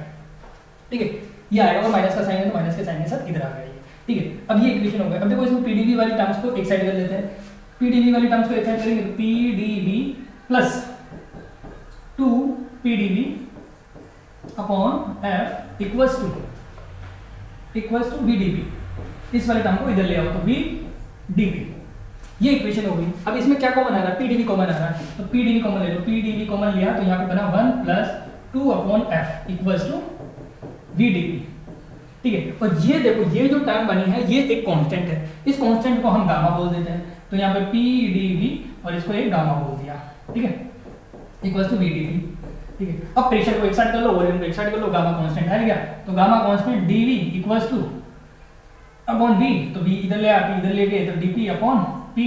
ठीक है, ये आएगा और माइनस का साइन है तो माइनस के साइन के साथ इधर आ गया ये। ठीक है, अब ये इक्वेशन हो गया। अब देखो इसमें पी डी वी वाली टर्म्स को एक साइड कर लेते हैं। पी डी वी वाली टर्म्स को एक साइड करेंगे तो P D V plus 2 P D V upon F equals to V D V. इस वाले टर्म को इधर ले आओ तो वी डी वी, ये इक्वेशन हो गई। अब इसमें क्या कॉमन आ रहा है, पी डी वी कॉमन आ रहा है तो पी डी वी कॉमन ले लो। पी डी वी कॉमन लिया तो यहाँ पे बना 1 plus 2 upon F equals to V D V. ठीक है, और ये देखो ये जो टर्म बनी है ये एक कांस्टेंट है, इस कांस्टेंट को हम गामा बोल देते हैं। तो यहाँ पे पी डी वी और इसको एक गामा बोल दिया। ठीक है, equals to V D V. ठीक है, अब प्रेशर को एक साइड कर लो, वॉल्यूम को एक साइड कर लो, गामा कांस्टेंट आ गया। तो gamma constant D V equals to upon V, तो वी इधर ले आ, पी इधर ले गए तो D P upon P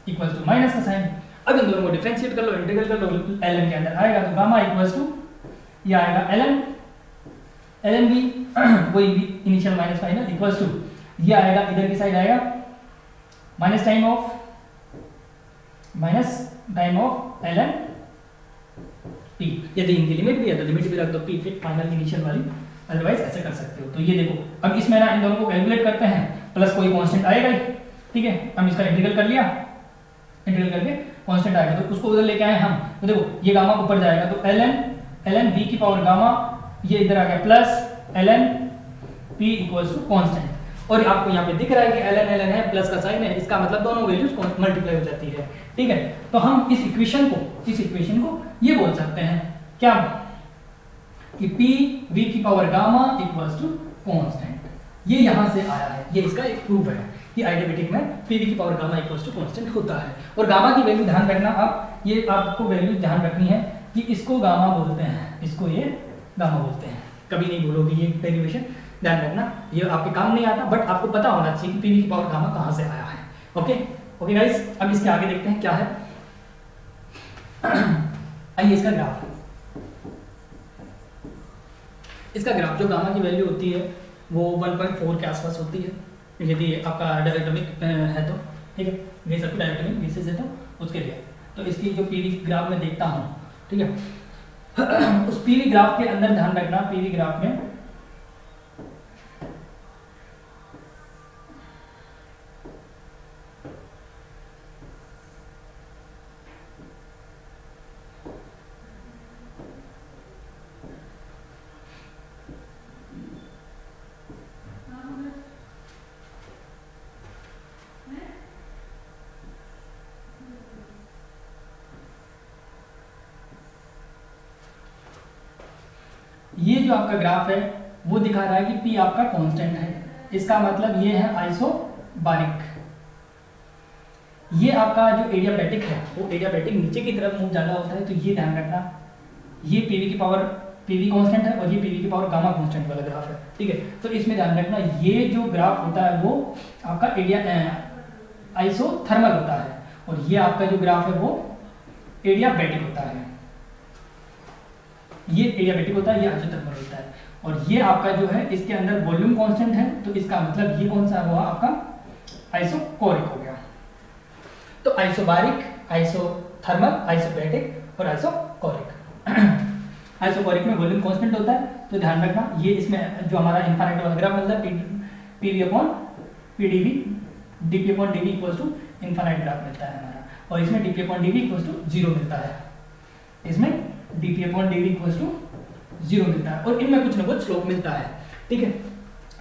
equals to minus का साइन। अब इन दोनों को डिफरेंशिएट कर लो, इंटीग्रल कर लो, ln के अंदर आएगा तो गामा इक्वल्स टू ये आएगा ln भी वही भी initial minus final equals to ये आएगा, इधर की साइड आएगा minus time of ln p। यदि इनकी लिमिट भी है तो लिमिट भी रख दो p फिर फाइनल इनिशियल वाली, अदरवाइज ऐसे कर सकते हो। तो ये देखो अब इसमें ना इन दोनों को कैलकुलेट करते हैं, प्लस कोई कांस्टेंट आएगा ही। ठीक है, हम इसका इंटीग्रल कर लिया, इंटीग्रल करके कांस्टेंट आएगा तो उसको उधर लेके आए हम। तो देखो ये गामा ऊपर जाएगा तो ln v की पावर गामा, ये इधर आ गया plus ln p equals to constant. और आपको यहाँ पे दिख रहा है कि ln है, प्लस का साइन है, इसका मतलब दोनों वैल्यूज मल्टीप्लाई हो जाती है। ठीक है, तो हम इस इक्वेशन को ये बोल सकते हैं क्या कि p v की power gamma equals to constant. ये यहाँ से आया है, ये इसका एक प्रूफ है कि आइडेंटिटी में p v की power gamma equals to constant होता है। और गामा की वैल्यू ध्यान रखना, आप ये आपको वैल्यू ध्यान रखनी है कि इसको गामा बोलते हैं, इसको ये गामा बोलते हैं। कभी नहीं भूलोगे ये डेरिवेशन, ध्यान रखना, ये आपके काम नहीं आता बट आपको पता होना चाहिए कि p v की पावर गामा कहाँ से आया है। ओके गाइस, अब इसके आगे देखते हैं क्या है। आइए इसका ग्राफ, जो गामा की वैल्यू होती है वो 1.4 के आसपास होती है यदि आपका डायटोमिक है तो। ठीक है, ये सब डायटोमिक बेसिस है तो उसके लिए। तो इसकी जो पीवी ग्राफ में देखता हूँ, ठीक है, उस पीवी ग्राफ के अंदर ध्यान रखना, पीवी ग्राफ में ये जो आपका ग्राफ है वो दिखा रहा है कि P आपका कांस्टेंट है। इसका मतलब ये है आइसोबारिक। ये आपका जो एडियाबैटिक है वो एडियाबैटिक नीचे की तरफ मुंह ज्यादा होता है, तो ये ध्यान रखना। ये पीवी की पावर पीवी कांस्टेंट है और ये पीवी की पावर गामा कांस्टेंट वाला ग्राफ है। ठीक है, तो इसमें ध्यान रखना ये जो ग्राफ होता है वो आपका आइसोथर्मल होता है और ये आपका जो ग्राफ है वो एडियाबैटिक होता है। ये एडियाबैटिक होता है, ये आइसोथर्मल होता है। और ये आपका जो है इसके अंदर वॉल्यूम कांस्टेंट है, तो इसका मतलब ये कौन सा हुआ आपका आइसोकोरिक हो गया। तो आइसोबारिक, आइसोथर्मल, आइसोबैटिक और आइसोकोरिक। आइसोकोरिक में वॉल्यूम कांस्टेंट होता है, तो ध्यान रखना ये इसमें जो हमारा इनफाइनाइट वाला ग्राफ मिलता है PV upon PDV, DP upon DV equals to infinite graph मिलता है हमारा, और इसमें DP upon DV equals to 0 मिलता है, इसमें DP upon DV equals to 0 मिलता है, और इनमें कुछ ना कुछ स्लोप मिलता है, ठीक है।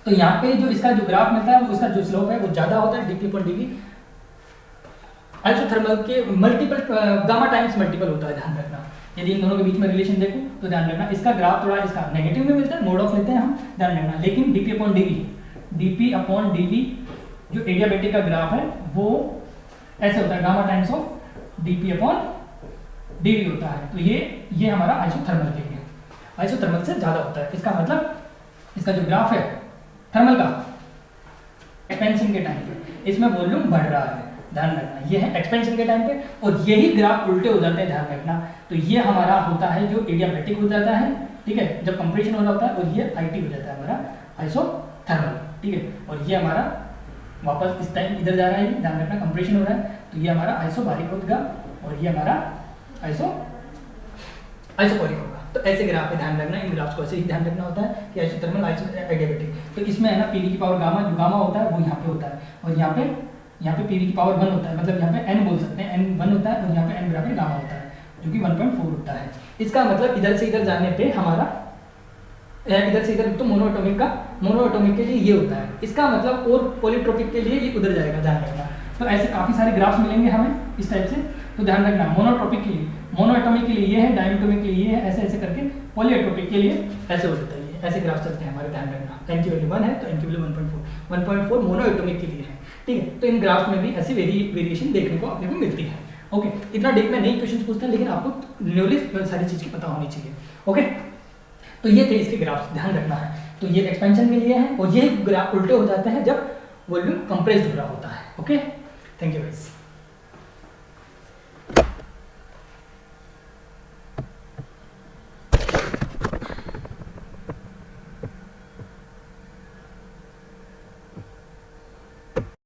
तो यहाँ पे जो इसका जो ग्राफ मिलता है उसका जो स्लोप है वो ज्यादा होता है, डीपी अपॉन डीवी आइसोथर्मल के मल्टीपल गामा टाइम्स मल्टीपल होता है, ध्यान रखना। यदि इन दोनों के बीच में रिलेशन देखो तो ध्यान रखना इसका ग्राफ थोड़ा इसका नेगेटिव में मिलता है, मोड ऑफ लेते हैं हम, ध्यान रखना। लेकिन डीपी अपॉन डीवी जो एडियाबैटिक का ग्राफ है वो ऐसे होता है, gamma times of DP upon DV होता है। तो ये हमारा आइसोथर्मल के लिए, आइसोथर्मल से ज्यादा होता है। इसका मतलब इसका जो ग्राफ है थर्मल का एक्सपेंशन के टाइम पे इसमें वॉल्यूम बढ़ रहा है, ध्यान रखना। ये है एक्सपेंशन के टाइम पे, और यही ग्राफ उल्टे हो जाते हैं, ध्यान रखना। तो ये हमारा होता है जो एडियाबैटिक हो जाता है, ठीक है, जब कंप्रेशन हो रहा होता है, और ये आईटी हो जाता है हमारा आइसोथर्मल, ठीक है। और ये हमारा वापस इस टाइम इधर जा रहा है, ध्यान रखना कंप्रेशन हो रहा है, तो ये हमारा आइसोबारिक होगा और ये हमारा आइसोकोरिक होगा। तो ऐसे ग्राफ पे ध्यान रखना, इन ग्राफ्स को ऐसे ही ध्यान रखना होता है कि आइसोथर्मल एडियाबैटिक। तो इसमें है ना पीवी की पावर गामा, जो गामा होता है वो यहाँ पे होता है, और यहाँ पे पीवी की पावर 1 होता है, मतलब यहाँ पे n बोल सकते हैं, n 1 होता है, और यहाँ पे n बराबर गामा होता है जो कि 1.4 होता है। इसका मतलब इधर से इधर जाने पे हमारा इधर से इधर तो मोनोएटॉमिक के लिए ये होता है, इसका मतलब और पॉलीट्रोपिक के लिए ये उधर जाएगा, ध्यान रखना। तो ऐसे काफी सारे ग्राफ्स मिलेंगे हमें इस टाइप से, तो ध्यान रखना। मोनोट्रोपिक के लिए, मोनोएटॉमिक के लिए ये है, डायनेटोमिक के लिए ये है, ऐसे ऐसे करके पॉलीएट्रोपिक के लिए ऐसे हो जाता है, ये ऐसे ग्राफ चलते हैं हमारे, ध्यान रखना। n की वैल्यू 1 है तो n की वैल्यू 1.4 मोनोएटॉमिक के लिए है, ठीक है। तो इन ग्राफ में भी ऐसी वेरिएशन देखने को अपने को मिलती है। ओके, इतना डीप में नहीं क्वेश्चन पूछते हैं, लेकिन आपको नॉलेज सारी चीज की पता होनी चाहिए। ओके, तो ये थे इसके ग्राफ्स, ध्यान रखना है। तो ये एक्सपेंशन के लिए है, और ये ग्राफ उल्टे हो जाते हैं जब वॉल्यूम कंप्रेस्ड हो रहा होता है। Okay, thank you guys.